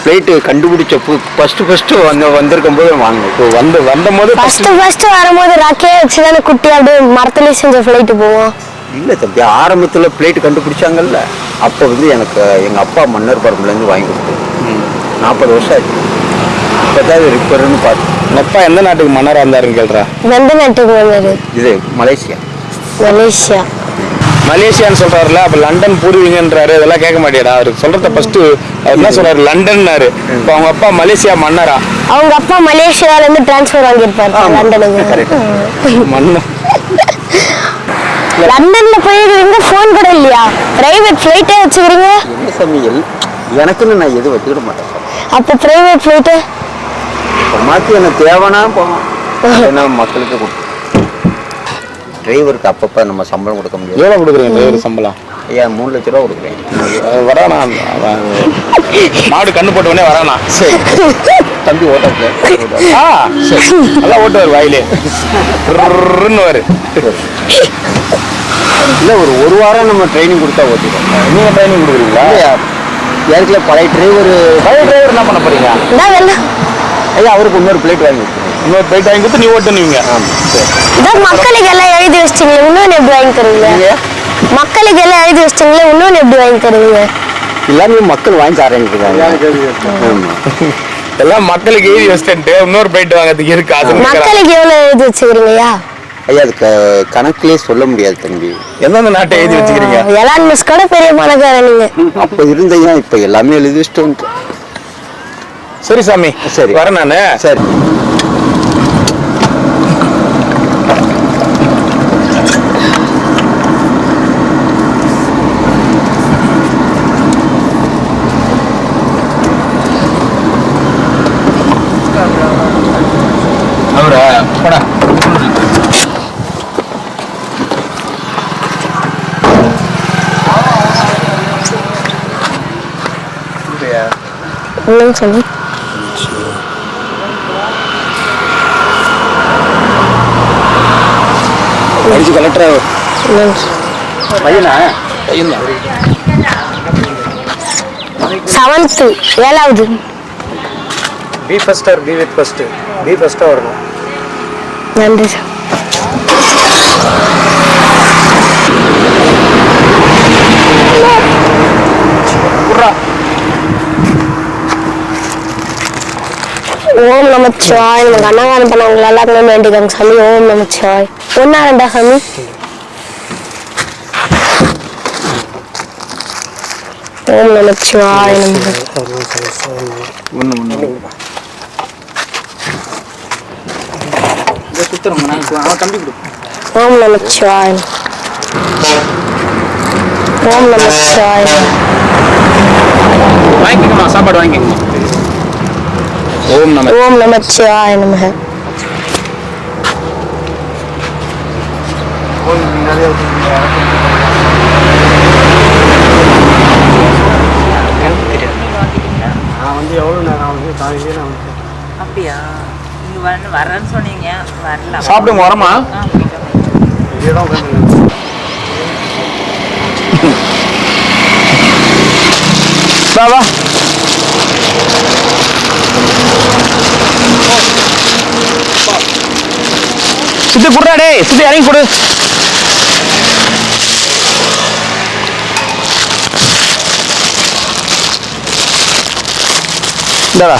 ஃபிளைட்டு கண்டுபிடிச்ச ஃபர்ஸ்ட் வந்திருக்கும் போது வாங்க. இப்போ வந்தபோது ஃபர்ஸ்ட் வரும்போது ராக்கே வச்சுதானே குட்டி அப்படியே மரத்துலயே செஞ்ச ஃபிளைட் போவோம். இல்லை தம்பி, ஆரம்பத்தில் பிளேட் கண்டுபிடிச்சாங்கல்ல, அப்போ வந்து எனக்கு எங்கள் அப்பா மன்னர் பரம்புலேருந்து வாங்கி கொடுத்தது. 40 வருஷம் ஆச்சு. இப்போ தான் ரிப்பேர்னு பார்த்து. அப்பா எந்த நாட்டுக்கு மன்னராக இருந்தாருன்னு கேள்றா? எந்த நாட்டுக்கு வந்தாரு? இது மலேசியா. மலேசியான்னு சொல்றாருல, அப்ப லண்டன் பூர்வீங்கன்றாரு. இதெல்லாம் கேட்க மாட்டேடா. அவரு சொல்றத ஃபர்ஸ்ட் அவர் என்ன சொல்றாரு? லண்டன்னாரு. இப்போ அவங்க அப்பா மலேசியா மன்னரா? அவங்க அப்பா மலேசியால இருந்து டிரான்ஸ்ஃபர் வாங்கியிருப்பாரு லண்டனுக்கு. லண்டன்ல போயிருக்கீங்க, போன் கூட இல்லையா? பிரைவேட் ஃபிளைட்டே வச்சுக்கிறீங்க. என்ன சமையல் எனக்குன்னு நான் எதுவும் வச்சுக்கிட மாட்டேன். அப்ப பிரைவேட் ஃபிளைட்டு மாற்றி எனக்கு தேவைன்னா போவோம், ஏன்னா மக்களுக்கு கொடுக்கும். டிரைவருக்கு அப்பப்போ நம்ம சம்பளம் கொடுக்க முடியாது. எவ்வளோ கொடுக்குறீங்க டிரைவர் சம்பளம்? ஐயா 3 லட்ச ரூபா கொடுக்குறேன். வரானா? மாடு கண்ணு போட்டவனே வரானா? சரி தம்பி ஓட்ட நல்லா ஓட்டுவார், வாயிலே வரு. இல்லை, ஒரு வாரம் நம்ம ட்ரைனிங் கொடுத்தா ஓட்டிடுவோம். நீங்கள் ட்ரைனிங் கொடுக்குறீங்களா? ஏற்கனவே பழைய டிரைவர் என்ன பண்ண போறீங்க? ஐயா அவருக்கு இன்னொரு பிளேட் வாங்கி கொடுத்துருவோம். இன்னொரு பிளேட் வாங்கி கொடுத்து நீ ஓட்டுனீங்க. மக்களுக்கு எல்லாம் எழுதி வச்சிட்டீங்களே, இன்னொன்று எப்படி வாங்கி தருவீங்க? மக்களுக்கு எல்லாம் எழுதி வச்சிட்டீங்களே, இன்னொன்று எப்படி வாங்கி தருவீங்க? எல்லாமே மக்கள் வாங்கி தரேன்னு. எல்லாம் மக்களுக்கு எழுதி வச்சுட்டு இன்னொரு பிளேட் வாங்கிறதுக்கு இருக்கு. அது மக்களுக்கு எவ்வளவு எழுதி வச்சுக்கிறீங்கயா? ஐயா அது கணக்கிலே சொல்ல முடியாது தம்பி. எந்தெந்த நாட்டை எழுதி வச்சுக்கிறீங்க? எலான் மஸ்க் கூட பெரிய பணக்காரன் நீங்க. அப்போ இருந்தையா, இப்போ எல்லாமே எழுதி வச்சுட்டு. சரி சாமி, சரி வரேன் நானு. சரி. அவரா போடா. என்னன்னு சொல்லு. அடிச்சு கலெக்டர் பையனா? பையன் 7th 7வது. B first or B with first? B ஃபர்ஸ்ட்டாக வரணும். நன்றி சார். ஓம் நமச்சிவாய். நமக்கு அன்னதானம் பண்ணவங்க எல்லாருக்குமே வேண்டிக்காங்க சாமி. ஓம் நமச்சிவாய். 1 2 சாமி. ஓம் நமச்சிவாய். ஓம் நமச்சிவாய். ஓம் நமச்சிவாய். வாங்கிக்கோமா, சாப்பாடு வாங்கிக்கோமா. ஓம் நமச்சிவாய நமஹ. நான் வந்து எவ்வளோ நேரம் ஆகுது? காலையிலே நான் வந்து அப்படியா? நீங்க வரேன்னு சொன்னீங்க, வரல. சாப்பிடுங்க, வரமா? இதே தான் உட்காந்து வா வா. சித்து குடுறா டேய், சித்து இறங்கி கொடு. இந்தடா.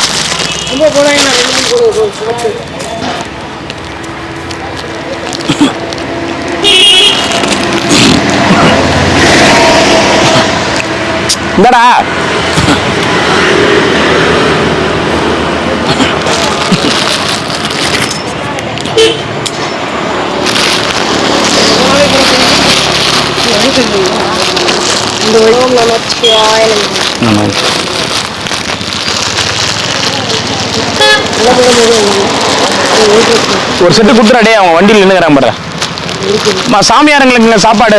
இந்தடா. ஓம் நமச்சிவாய நமக. ஒரு செட்டு குடுத்துறா டேய், அவன் வண்டியில் நின்னுக்கிறான் பாரு. சாமியாரங்களுக்கு சாப்பாடு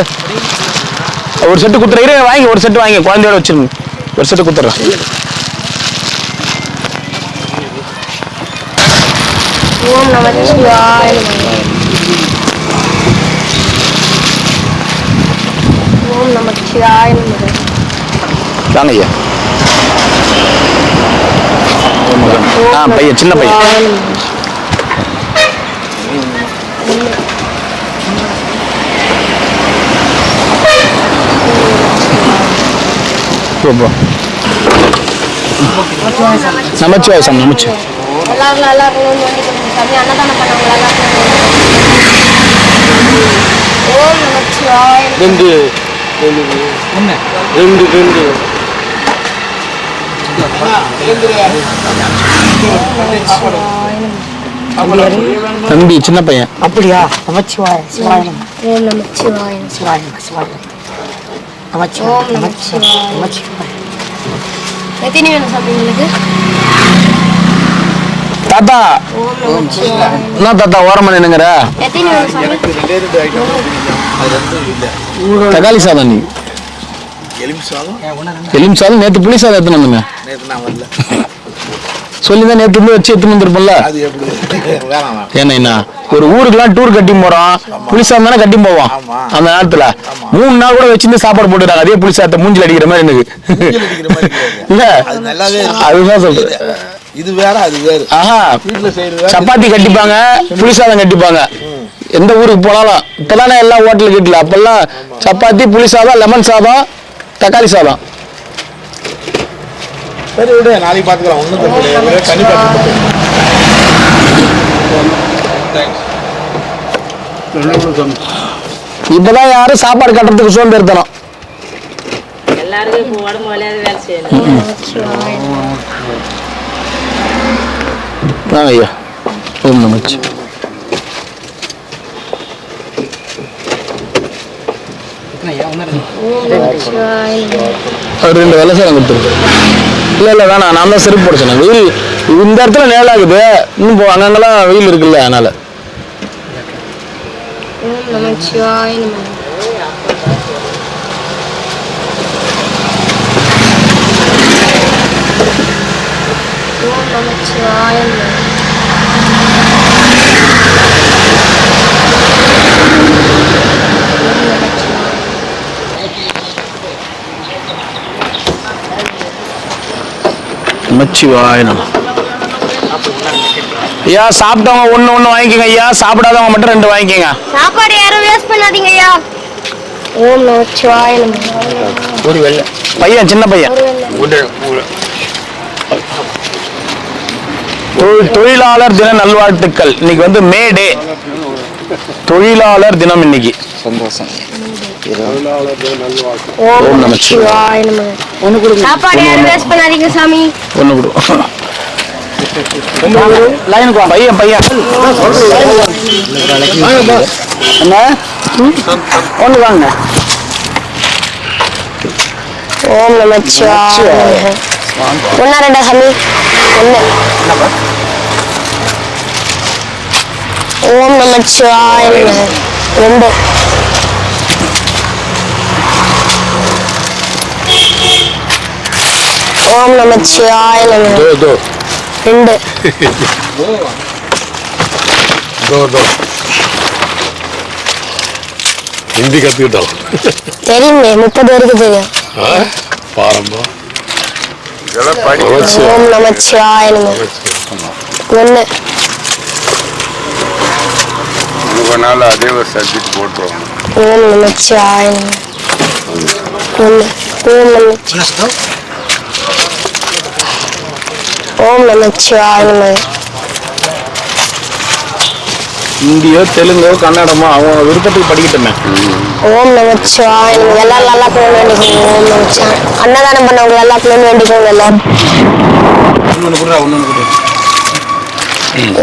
ஒரு செட்டு குடுத்துற. வாங்கி ஒரு செட்டு வாங்கி குழந்தையோட வச்சிருங்க. ஒரு செட்டு குடுத்துறேன். ஓம் நமச்சிவாய நமக. ஓம் நமச்சிவாய நமக. வாங்க ஐயா. பையன், சின்ன பையன். நமச்சிவாய சாமி, நமச்சிவாய. எல்லாரும் நல்லா இருக்கணும்னு வேண்டிக்கணும் சாமி. அன்னதானம் பண்ணவங்க நல்லா இருக்கணும். ஓம் நமச்சிவாய. ரெண்டு தம்பி சின்ன பையன். அப்படியா? நமச்சிவாய சிவாய நம. ஓம் நமச்சிவாய. சிவாய நம சிவாய நம. நமச்சிவாய ஓம் நமச்சிவாய. நமச்சிவாய. எத்தனை வேணும் சாமி உங்களுக்கு? தாத்தா ஓம் நமச்சிவாய. என்ன தாத்தா ஓரமா நின்னுங்கிற? எத்தனை வேணும் சாமி? தக்காளி சாதம். நீ எலும்பு சாதம் நேற்று புளி சாதம் எடுத்துன்னு வந்தோமே. சொல்லிதான் நேற்று இருந்து வச்சு எடுத்துன்னு வந்துருப்போம்ல. ஏன்னா ஒரு ஊருக்குலாம் டூர் கட்டி போறோம், புளிசாதம் தானே கட்டி போவோம். அந்த நேரத்துல 3 நாள் கூட வச்சிருந்து சாப்பாடு போட்டுறாங்க. அதே புளிசாதத்தை மூஞ்சில் அடிக்கிற மாதிரி எனக்கு இல்ல. அதுதான் சொல்றேன். இது வேற அது வேற. ஆஹா, சப்பாத்தி கட்டிப்பாங்க, புளிசாதம் கட்டிப்பாங்க. எந்த ஊருக்கு போனாலும் இப்பதானே எல்லாம் ஹோட்டல் கிட்டல. அப்பெல்லாம் சப்பாத்தி, புளிசாதம், லெமன் சாதம், தக்காளி சாதம். சரி விடு, நாளைக்கு பாத்துக்கலாம். ஒண்ணும் தப்பு கண்டிப்பா. இப்பதான் யாரும் சாப்பாடு கட்டுறதுக்கு சோம்பேறித்தனம். எல்லாருக்கும் இப்போ உடம்பு விளையாத வேலை செய்யணும். ஐயா ஓம் நமச்சி. அவர் 2 வேலை சாதம் கொடுத்துருக்கு. இல்ல வேணாம், நான் தான் செருப்பு போட சொன்னேன். வெயில் இந்த இடத்துல நேலாகுது, இன்னும் அங்கங்கெல்லாம் வெயில் இருக்குல்ல, அதனால. ஓம் நமச்சிவாய நமக. ஓம் நமச்சிவாய நமக. நமச்சிவாய நம. ஐயா சாப்பிட்டவங்க ஒண்ணு வாங்கிக்கோங்க ஐயா, சாப்பிடாதவங்க மட்டும் 2 வாங்கிக்கோங்க. சாப்பாடு யாரும் வேஸ்ட் பண்ணாதீங்க ஐயா. ஓம் நமச்சிவாய நமக. ஒரு வெள்ளை பையன், சின்ன பையன். தொழிலாளர் தின நல்வாழ்த்துக்கள். இன்னைக்கு வந்து மே டே, தொழிலாளர் தினம் இன்னைக்கு. சந்தோஷம். ஓம் நமச்சிவாய நமக. சாப்பாடு யாரும் வேஸ்ட் பண்ணாதீங்க சாமி. ஒண்ணு கொடு. லைனுக்கு வா. பையன் என்ன ஒண்ணு வாங்க. ஓம் நமச்சிவாய நமக. 1 2 சாமி. 1. ஓம் நமச்சிவாய நமக. 2. ஓம் நமச்சிவாய நமக. 2. ஹிந்தி கத்துக்கிட்டோம். தெரியுமே, 30 வரைக்கும் தெரியும். பாரம்பா ஓம் நமச்சிவாய நமக. 1 அதே ஒரு சப்ஜெக்ட் போட்டுருவோம். ஓம் நமச்சிவாய நமக. 1 ஓம் நமச்சிவாய நமக. இந்தியோ தெலுங்கோ கன்னடமோ அவங்க விருப்பத்துக்கு படிக்கட்டுமே. ஓம் நமச்சிவாய நமக. எல்லாரும் நல்லா இருக்கணும்னு வேண்டிக்கோங்க. ஓம் நமச்சிவாய. அன்னதானம் பண்ணவங்க நல்லா இருக்கணும்னு வேண்டிக்கோங்க எல்லாரும்.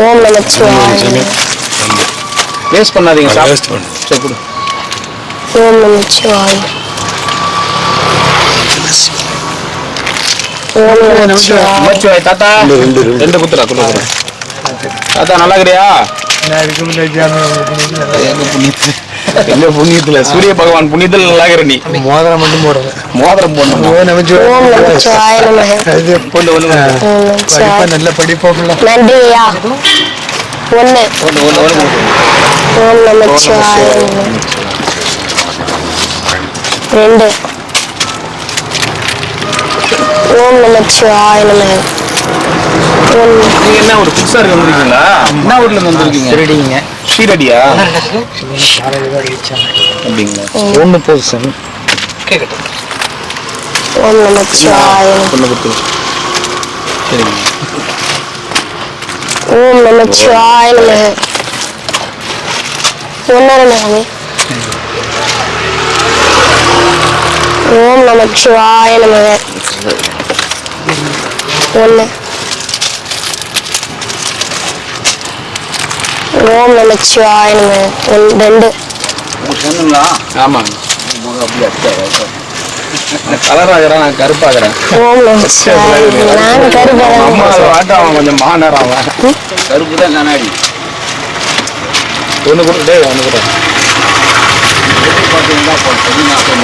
ஓம் நமச்சிவாய. வேஸ்ட் பண்ணாதீங்க. சரி கொடு. ஓம் நமச்சிவாய. ஓம் நமச்சிவாய. நமச்சிவாய். தாத்தா 2 குத்துறா கொடு. தாத்தா நல்லா இருக்கிறியா? எங்க புண்ணியத்துல சூரிய பகவான் புண்ணியத்துல நல்லா இருக்கிற நீ. மோதிரம் மட்டும் போடுங்க. மோதிரம் போடணும். ஓம் நமச்சிவாய நமக. ஒண்ணு நல்ல படிப்போம். நன்றி ஐயா. 1 ஓம் நமச்சிவாய நமக. 2 ஓம் நமச்சிவாய நமக. 1 நீங்க என்ன ஒரு புதுசா இருக்க வந்திருக்கீங்களா? என்ன ஊர்ல இருந்து வந்திருக்கீங்க? திருடிங்க ஷீரடியா? அப்படிங்களா? 1 போதும். ஓம் நமச்சிவாய நமக. பொண்ணு குத்து. சரிங்க. ஓம் நமச்சிவாய நமக. 1 நமக. ஓம் நமச்சிவாய நமக. 1 ஓம் நமச்சிவாய நமக. 2 சொன்னீங்களா? ஆமாங்க. அப்படியே கலராகிறேன், நான் கருப்பாகிறேன். ஓம் நமச்சிவாய. நான் கருப்பேன். அம்மா வாட்டம் அவன் கொஞ்சம் மாநேரம் அவன். கருப்பு தான் கண்ணாடி. ஒன்று கொடுத்துட்டே ஒன்று கூட பார்த்தீங்கன்னா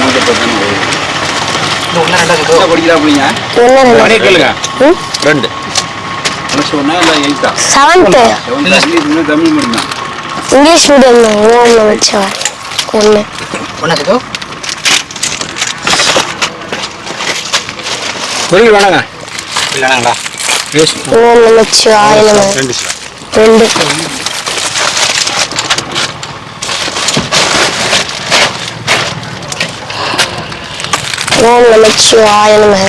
மூஞ்ச பார்த்தீங்கன்னா படிக்கிறாப்பிங்க. 1 மணி கேளுங்க. 2 சொன்னா இல்லை 8ஆ? 7th இங்கிலீஷ் தமிழ் மட்டும்தான். இங்கிலீஷ் மீடியம் தான். ஓம் நமச்சிவாய. 1 வெளியில் வேணாங்க. இல்லைங்களா? ஓம் நமச்சிவாய நமக. 2 ஓம் நமச்சிவாய நமக.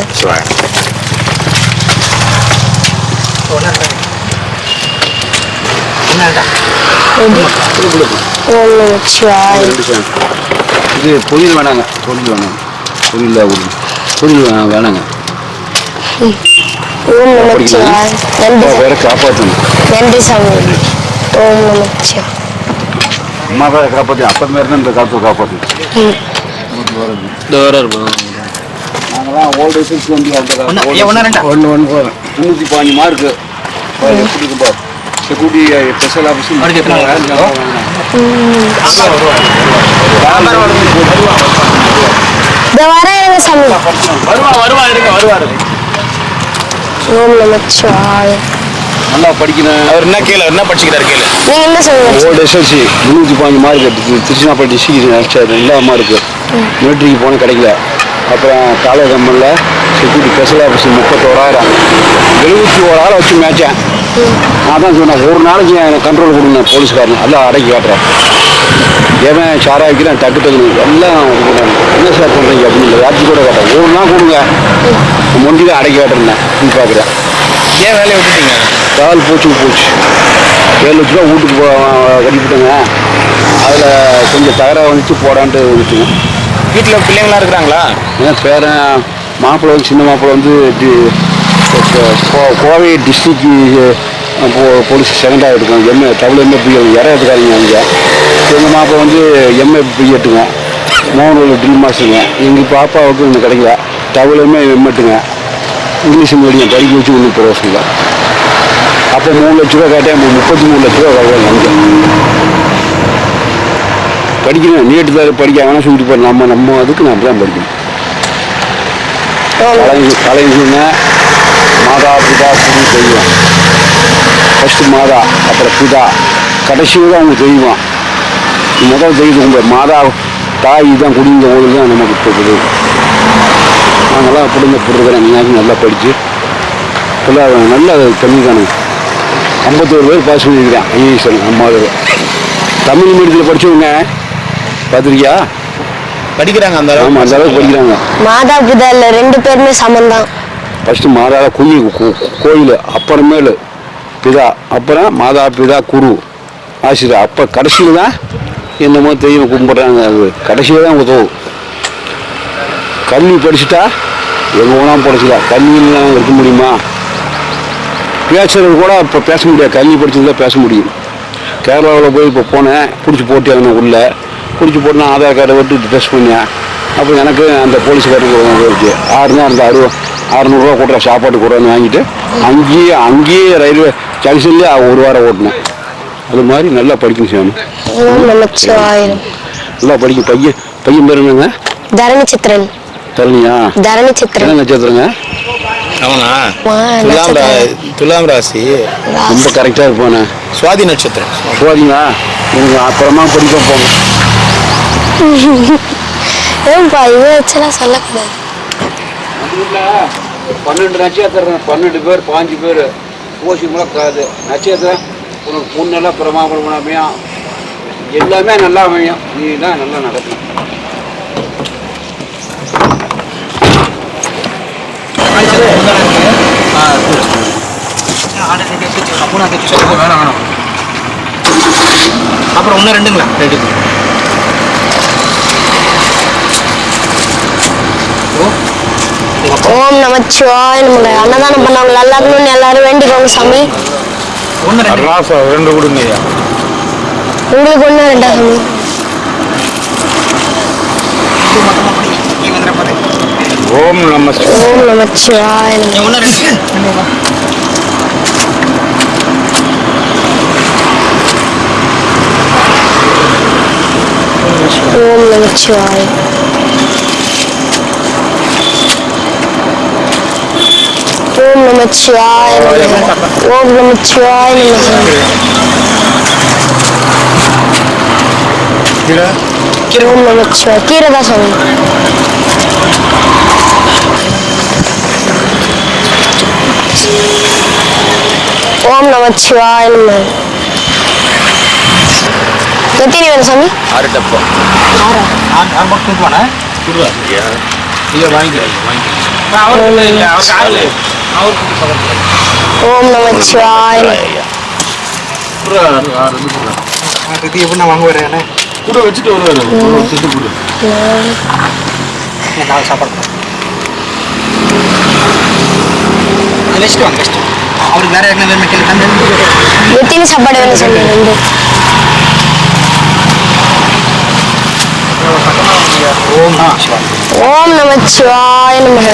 2 ஓம் நமச்சிவாய. இது பொரியல் வேணாங்க. பொரியல் வேணாங்க. ஓம் நமச்சிவாய. நன்றி வேற காப்பாற்றணும். நன்றி சாமி. ஓம் நமச்சிவாய. அம்மா வேற காப்பாற்றி அப்போ மாரி தான் இந்த காலத்தை காப்பாற்றணும். நாங்களாம் ஓல்டு ஏஜ் வந்து அந்த 1 போகிறேன். 315 மார்க்கு எப்படி செக்யூரிட்டி ஸ்பெஷல் ஆஃபீஸ் இந்த வரேன் சாமி. வருவாரு. ஓம் நமச்சிவாய. நல்லா படிக்கணும். அவர் என்ன கேளு, என்ன படிச்சுக்கிறாரு கேளு. நீங்க என்ன சொல்லுங்க? ஓல்டு எஸ்எல்சி 315 மார்க் எடுத்துச்சு. திருச்சினாப்பள்ளி டிஸ்ட்ரிக்ட் நினச்சாரு. எல்லா மார்க்கு மிலிட்ரிக்கு போன கிடைக்கல. அப்புறம் காலேஜ் கம்பெனியில் செக்யூரிட்டி ஸ்பெஷல் ஆஃபீஸ் 31,000 71,000 வச்சு மேய்ச்சேன். நான் தான் சொன்னேன், ஒரு நாளைக்கு எனக்கு கண்ட்ரோல் கொடுங்க போலீஸ்காரன் எல்லாம் அடக்கி காட்டுறேன். ஏன் சாரா வைக்கிறேன் டக்கு டக்குன்னு எல்லாம் என்ன சார் பண்ணுறீங்க அப்படின்னு இல்லை. யாருக்கு கூட கேட்டேன். ஒரு நாள் கொடுங்க மொண்டி தான் அடக்கி காட்டுறேன். நீ பார்க்குறேன். ஏன் வேலையை விட்டுட்டீங்க? கால் போச்சு 7 லட்ச ரூபா வீட்டுக்கு கட்டிவிட்டேங்க. அதில் கொஞ்சம் தகராறு வந்துச்சு போடான்ட்டு வந்துச்சுங்க. வீட்டில் பிள்ளைங்களாம் இருக்கிறாங்களா? ஏன் பேரன் மாப்பிள்ளை வந்து சின்ன மாப்பிள்ளை வந்து கோவை டிஸ்ட்ரிக்ட் போலீஸ் செகண்டாக எடுக்கும். எம்ஏ இறத்துக்காரங்க அங்கே. எங்கள் மாப்பிள்ளை வந்து எம்ஏ எடுத்துங்க. மோகனூர் ட்ரில் மாஸ்டருங்க. எங்கள் பாப்பாவுக்கு ஒன்று கிடைக்கல. தமிழுமே எம்எட்டுங்க. இங்கிலீஷ் மீடியம் படிக்க வச்சு ஒன்றும் பிரயோசனம் இல்லை. அப்போ 3 லட்ச ரூபா கேட்டேன். 33 லட்ச ரூபா கிடையாது. படிக்கணும். நீட்டு தான் படிக்க வேணாம் சொல்லிட்டு போய் நம்ம அதுக்கு நம்ம தான் படிக்கணும். கலைஞர்னா மாதா பிதா குரு தெய்வம். ஃபஸ்ட்டு மாதா, அப்புறம் பிதா, கடைசியில் தான் அவங்க தெய்வம். முதல் தெய்வம் உங்கள் மாதா தாய் தான் குடிந்த போது தான் நமக்கு இருக்குது. நாங்கள்லாம் பிள்ளைங்க போட்டுருக்குறேன். நீங்கள் நல்லா படித்து ஃபுல்லாக நல்ல பண்ணியிருக்கானுங்க. 51 பேர் பாஸ் பண்ணியிருக்கான் ஐஏஎஸ் நம்ம ஆளுங்க. தமிழ் மீடியத்தில் படித்தவங்க பார்த்துருக்கியா? படிக்கிறாங்க அந்த ஆமாம், அந்த அளவுக்கு படிக்கிறாங்க. மாதா பிதா இல்ல 2 பேருமே சமந்தான். ஃபஸ்ட்டு மாதா கோயில், அப்புறமேலு பிதா, அப்புறம் மாதா பிதா குரு ஆசிரியர். அப்போ கடைசியில் தான் என்னமோ தெய்வம் கும்பிட்றாங்க. அது கடைசியில் தான் உதவும். கல்வி படிச்சுட்டா எங்கே வேணாலும் படிச்சுட்டா. கல்வியெல்லாம் இருக்க முடியுமா? பேசுறது கூட இப்போ பேச முடியாது. கல்வி படிச்சது தான் பேச முடியும். கேரளாவில் போய் இப்போ போனேன், பிடிச்சி போட்டியாங்க உள்ளே. பிடிச்சி போட்டு நான் ஆதார் கார்டை விட்டு டெஸ்ட் பண்ணேன். அப்போ எனக்கு அந்த போலீஸ்காரருக்கு இருக்கு 600 கொடுற சாப்பாடு கொடுறான்னு வாங்கிட்டு அங்கேயே ரயில்வே ஜங்ஷன்லேயே 1 வாரம் ஓட்டினேன். அது மாதிரி நல்லா படிக்கணும் சாமி. ஓம் நமச்சிவாய. நல்லா படிக்கும். பையன் பேர் என்னங்க? தரணி சித்திரன். தரணியா? தரணி சித்திரன். என்ன நட்சத்திரங்க? அவனா நட்சத்திரம். துலாம் ராசி. ரொம்ப கரெக்டாக இருப்பானே. சுவாதி நட்சத்திரம். சுவாதிங்களா? நீங்கள் அப்புறமா படிக்க போங்க. ஏன்பா இவன் வச்செல்லாம் சொல்லக்கூடாது. 12 நட்சத்திரம், 12 பேர் 5 பேர் ஓசி முழக்காது நட்சத்திரம். உனக்கு 3 நல்லா பிரமாபலம் அமையும். எல்லாமே நல்லா அமையும். நீ தான் நல்லா நடக்கும். அப்புறம் 1 2ங்களா? 2. ஓம் நமச்சிவாய நமக. அன்னதானம் பண்ணவங்க நல்லா இருக்கணும்னு எல்லாரும் வேண்டிக்கோங்க சாமி. 1 2 ராசா 2 கொடுங்க ஐயா. உங்களுக்கு 1 2 சாமி. ஓம் நம ஓம் நமச்சிவாய நமக. 1 2 ஓம் நமச்சிவாய. ஓம் நமச்சிவாய நமக. ஓம் நமச்சிவாய நமக. ஓம் நமச்சிவாய. கீரதா சாமி. ஓம் நமச்சிவாய நமக. எத்தனை வேணும் சாமி? 6 டப்பா. 6. நான் மட்டும் போனே ஐயா வாங்கிக்கிறேன். ஓம் நமச்சிவாய நமக. எப்படி நான் வாங்க வரேன் கூட வச்சுட்டு வருவாரு. செட்டு கொடு. நான் சாப்பாடு வச்சுட்டு வாங்க. வச்சுட்டு அவருக்கு வேற என்ன வேணும் கேள்வி. எத்தனை சாப்பாடு வேணும் சாமி? 2. ஓம் நமச்சிவாய. ஓம் நமச்சிவாய நமக.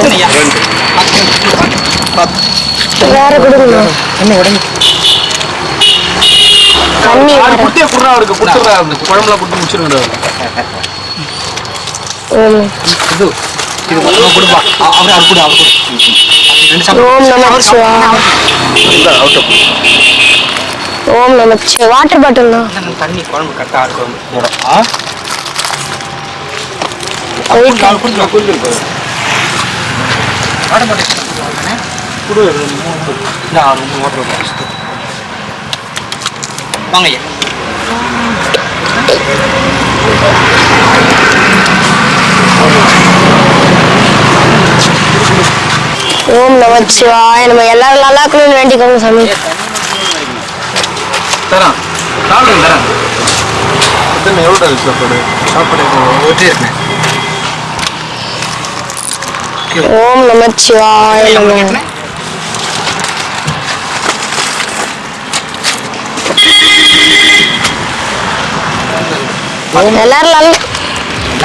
வேற கொடுங்க. என்ன உடனே தண்ணி வேற. குட்டியை குடுறா அவருக்கு கொடுத்துட்றா. அந்த குழம்புலாம் கொடுத்து முடிச்சிருங்க. ஓம் இது கொடுப்பா. அவர் கொடு. அவர் கொடு. 2 சாப்பாடு. ஓம் நமச்சிவாய. ஓம் நமச்சிவாய. வாட்டர் பாட்டில் தான். தண்ணி குழம்பு கரெக்டாக இருக்கும். போயிட்டு வாட்டர் பாட்டில் கொடு. 3 வாட்டர் பாட்டில் வாங்க ஐயா. ஓம் நமச்சிவாய நம்ம எல்லாரும் நல்லா இருக்கணும்னு வேண்டிக்கோங்க சாமி. தரேன் சாப்பிடுங்க. தரேன் எத்தனை எவ்வளோ சாப்பாடு? சாப்பாடு ஒட்டே இருக்கேன். ஓம் நமச்சிவாய நமக. எல்லாரும் நல்லா.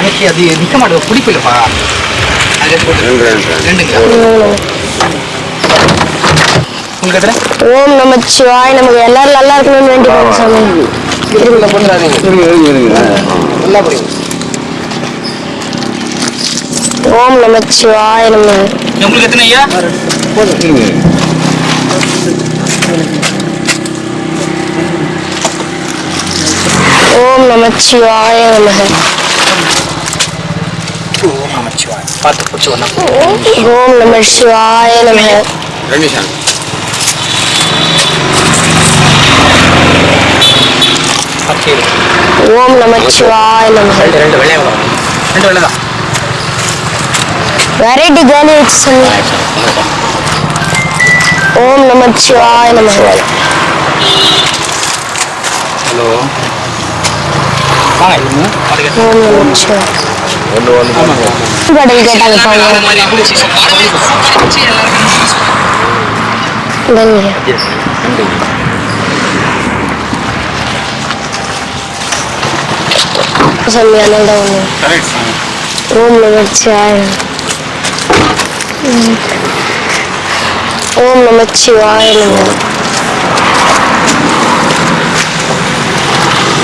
எனக்கு அது நிற்க மாட்டேன். பிடிப்பில்லப்பா. அது போட்டு 2ங்களா? உங்களுக்கு எத்தனை? ஓம் நமச்சிவாய நமக. எல்லாரும் நல்லா இருக்கணும்னு வேண்டிக்கோங்க சாமி. நல்லா புரியும். ஓம் நமச்சிவாய நமக. உங்களுக்கு எத்தனை ஐயா? ஓம் நமச்சிவாய நமக. ஓம் நமச்சிவாய. பார்த்து பிடிச்சி ஒன்றா. ஓம் நமச்சிவாய நமக. 2 நிமிஷம். ஓம் நமச்சிவாய நமக. வெரைட்டி காலி வச்சு சொன்னீங்க. ஓம் நமச்சிவாய நமக. ஹலோ ஓம் நமச்சிவாய. பாடல் கேட்டாங்க ஓம் நமச்சிவாய. ஓம் நமச்சிவாய நமக.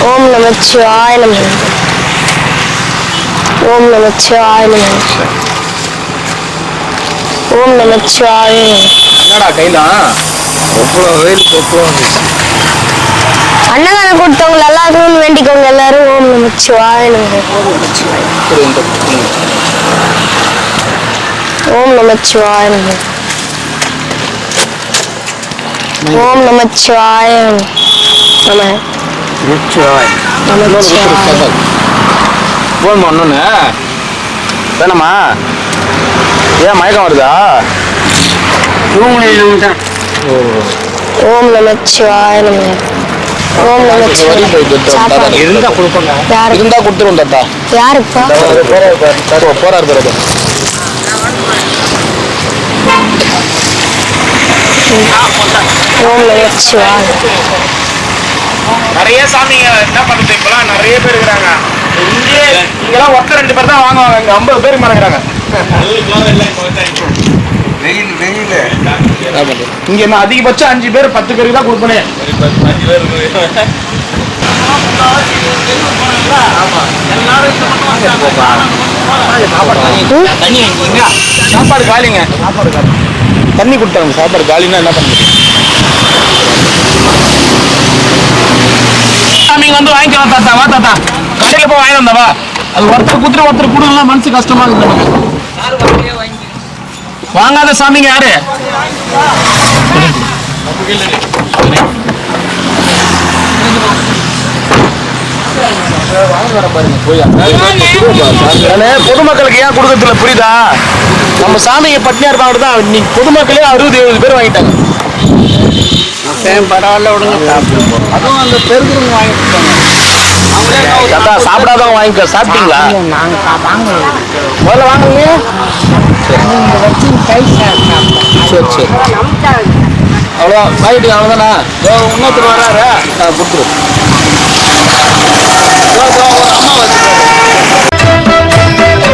ஓம் நமச்சிவாய நமக. ஓம் நமச்சிவாய நமக. ஓம் நமச்சிவாய நமக. என்னடா கையிலாம் அன்னதானம் கொடுத்தவங்க எல்லாருக்கும் வேண்டிக்கோங்க. எல்லாரும் ஓம் நமச்சிவாய நமக. ஓம் நமச்சிவாய நமக. ஓம் நமச்சிவாய நமக. நமச்சிவாய. போன்மா ஒன்று வேணாமா? ஏன் மயக்கம் வருதா? ஓம் நமச்சிவாய நமக. ஓம் நமச்சிவாய. சாப்பாடு இருந்தா கொடுப்போங்க. யாருக்கு? இருந்தா கொடுத்துருவோம் தாத்தா. யாருப்பா? போறாரு பிறகு. ஓம் நமச்சிவாய. நிறைய சாமிங்க என்ன பண்றது, இப்பெல்லாம் நிறைய பேர் இருக்கிறாங்க. இங்கெல்லாம் ஒருத்தர் 2 பேர் தான் வாங்குவாங்க. இங்க 50 பேர் மறக்கிறாங்க. வெயில் வெயில் இங்க என்ன அதிகபட்சம் 5 பேர் 10 பேருக்கு தான் கொடுப்பனே. 5 பேர் சாப்பாடு காலிங்க. தண்ணி கொடுத்தாங்க. சாப்பாடு காலின்னா என்ன பண்ணுறது? சாமிங்க வந்து வாங்கிக்கலாம் தாத்தா. வா தாத்தா, கடையில் போய் வாங்கி வந்தவா. அது ஒருத்தர் குத்துட்டு ஒருத்தர் கொடுக்கலாம், மனசு கஷ்டமா இருக்கு நமக்கு. வாங்காத சாமிங்க யாரு? பொதுமக்களுக்கு ஏன் கொடுக்கறதுல புரியுதா? நம்ம சாமியை பட்டினியா இருப்பாங்க தான். இன்னைக்கு பொதுமக்களே 60-70 பேர் வாங்கிட்டாங்க. பரவாயில்ல விடுங்க. அதுவும் அந்த பெருங்குறவங்க வாங்கிட்டாங்க. சாப்பிடாதவங்க வாங்கிக்க. சாப்பிட்டீங்களா? முதல்ல வாங்குங்க. சரி சரி, அவ்வளோ வாங்கிட்டு அவ்வளோதானா? இன்னொருத்தர் வர்றாரு, கொடுத்துரு. ஒரு அம்மா வச்சுருக்காரு.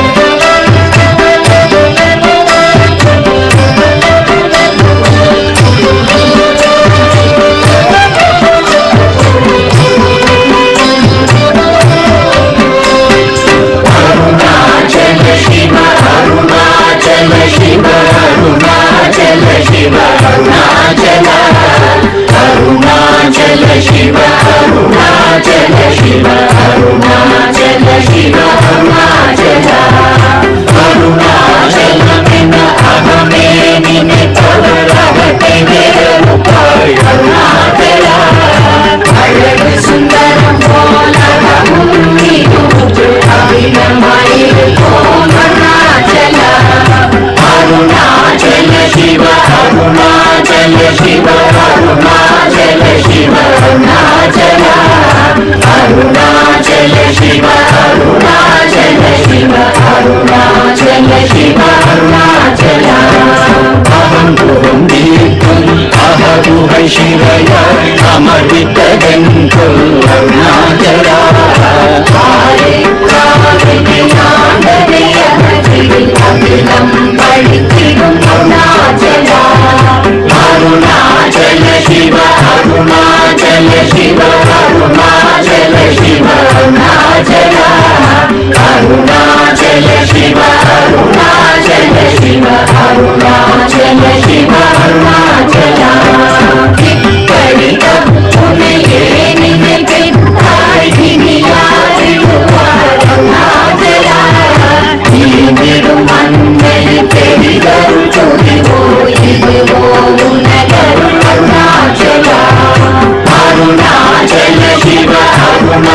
Arunachala Shiva Arunachala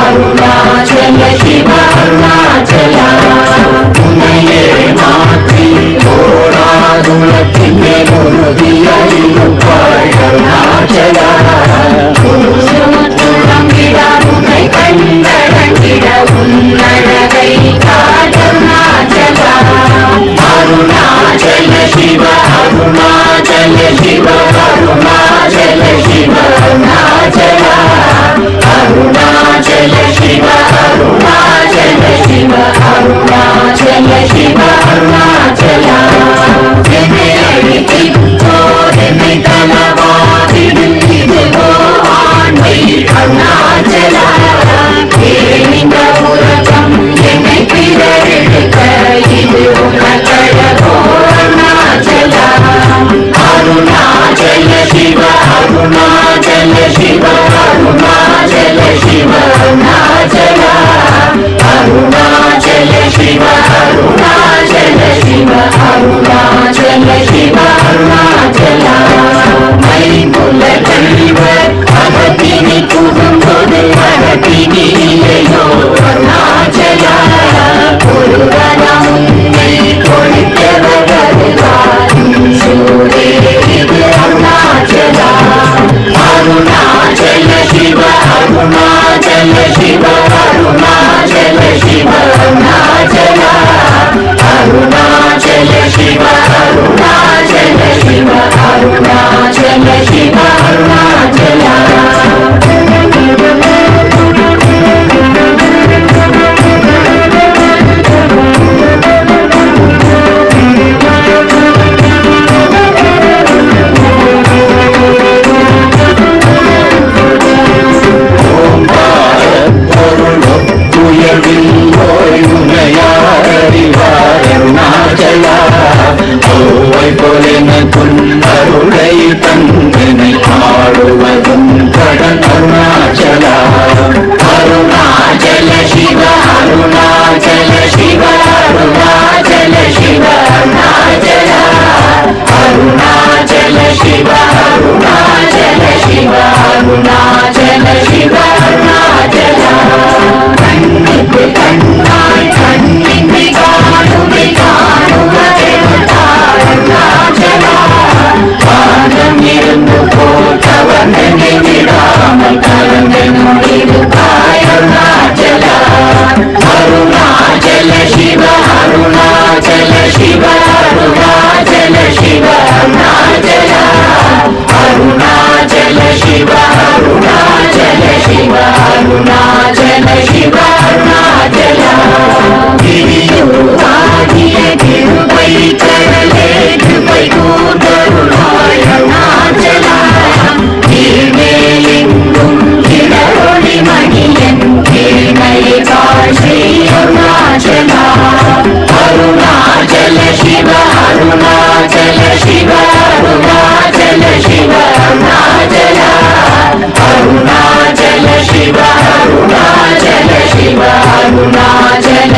அருணாச்சல சிவ அருணாச்சலா உன்னையே மாற்றி ஓடாதுலத்தின் முருதியிருப்பாய் அருணாச்சலா உன்னை கண்டடங்கிட உன்னழகை காதருணாச்சலா அருணாச்சல சிவ அருணாச்சல சிவ அருணாச்சல சிவ அருணாச்சலா அருணாச்சல சிவ அருணாச்சல சிவ அருணாச்சல சிவ அருணாச்சலா என்னை அழித்திப்போர் என்னை தலவாதிடு இதுவோ ஆண்மை அருணாச்சலா ஏனிந்த உலகம் என்னை பிறரெடுக்க இது உனக்கழகோ அருணாச்சலா அருணாச்சல சிவ அருணாச்சல சிவ அருணாச்சல சிவ அருணாச்சலா அருணாச்சல சிவ அருணாச்சல சிவ அருணாச்சல சிவ அருணாச்சலா மைமுல கழிவர் அகத்தினி புகும்போது அகத்தினி இல்லையோ அருணாச்சலா ஒருவரம் உன்னை கொடுத்தவர் வருவார் சூரே இது அருணாச்சலா அருணாச்சல சிவ அருணாச்சல சிவ அருணாச்சல சிவ அருணாச்சலா அருணாச்சல சிவ அருணாச்சல சிவ அருணாச்சல சிவ அருணாச்சலா அருணாச்சலா ஓவை போலென துன்னருளை தந்தனை ஆடுவதும் கடன் அருணாச்சலா அருணாச்சல சிவ அருணாச்சல சிவ அருணாச்சல சிவ அருணாச்சலா அருணாச்சல சிவ அருணாச்சல சிவ அருணாச்சல சிவ அருணாச்சலா கண்ணுக்கு கண்ணாய் கண்ணின்றி காணுமை காணுவதெருணாச்சலா காலம் இருந்து போட்டவனை விடாமல் கலந்து முடிவு அருணாச்சலா அருணாச்சல சிவ அருணாச்சல சிவ அருணாச்சல சிவ அருணாச்சலா அருணாச்சல சிவ அருணாச்சல சிவ அருணாச்சல சிவ அருணாச்சலா கிரியுருவாகிய கிருபை கடலே கிருபை கூர்ந்தருளாய் அருணாச்சலா கீழ்மேலெங்கும் கிளரொளி மணியன் கீழ்மையை காட்சி அருணாச்சலா அருணாச்சல சிவ அருணாச்சல சிவ அருணாச்சல சிவ அருணாச்சலா அருணாச்சல சிவ அருணாச்சல சிவ அருணாச்சல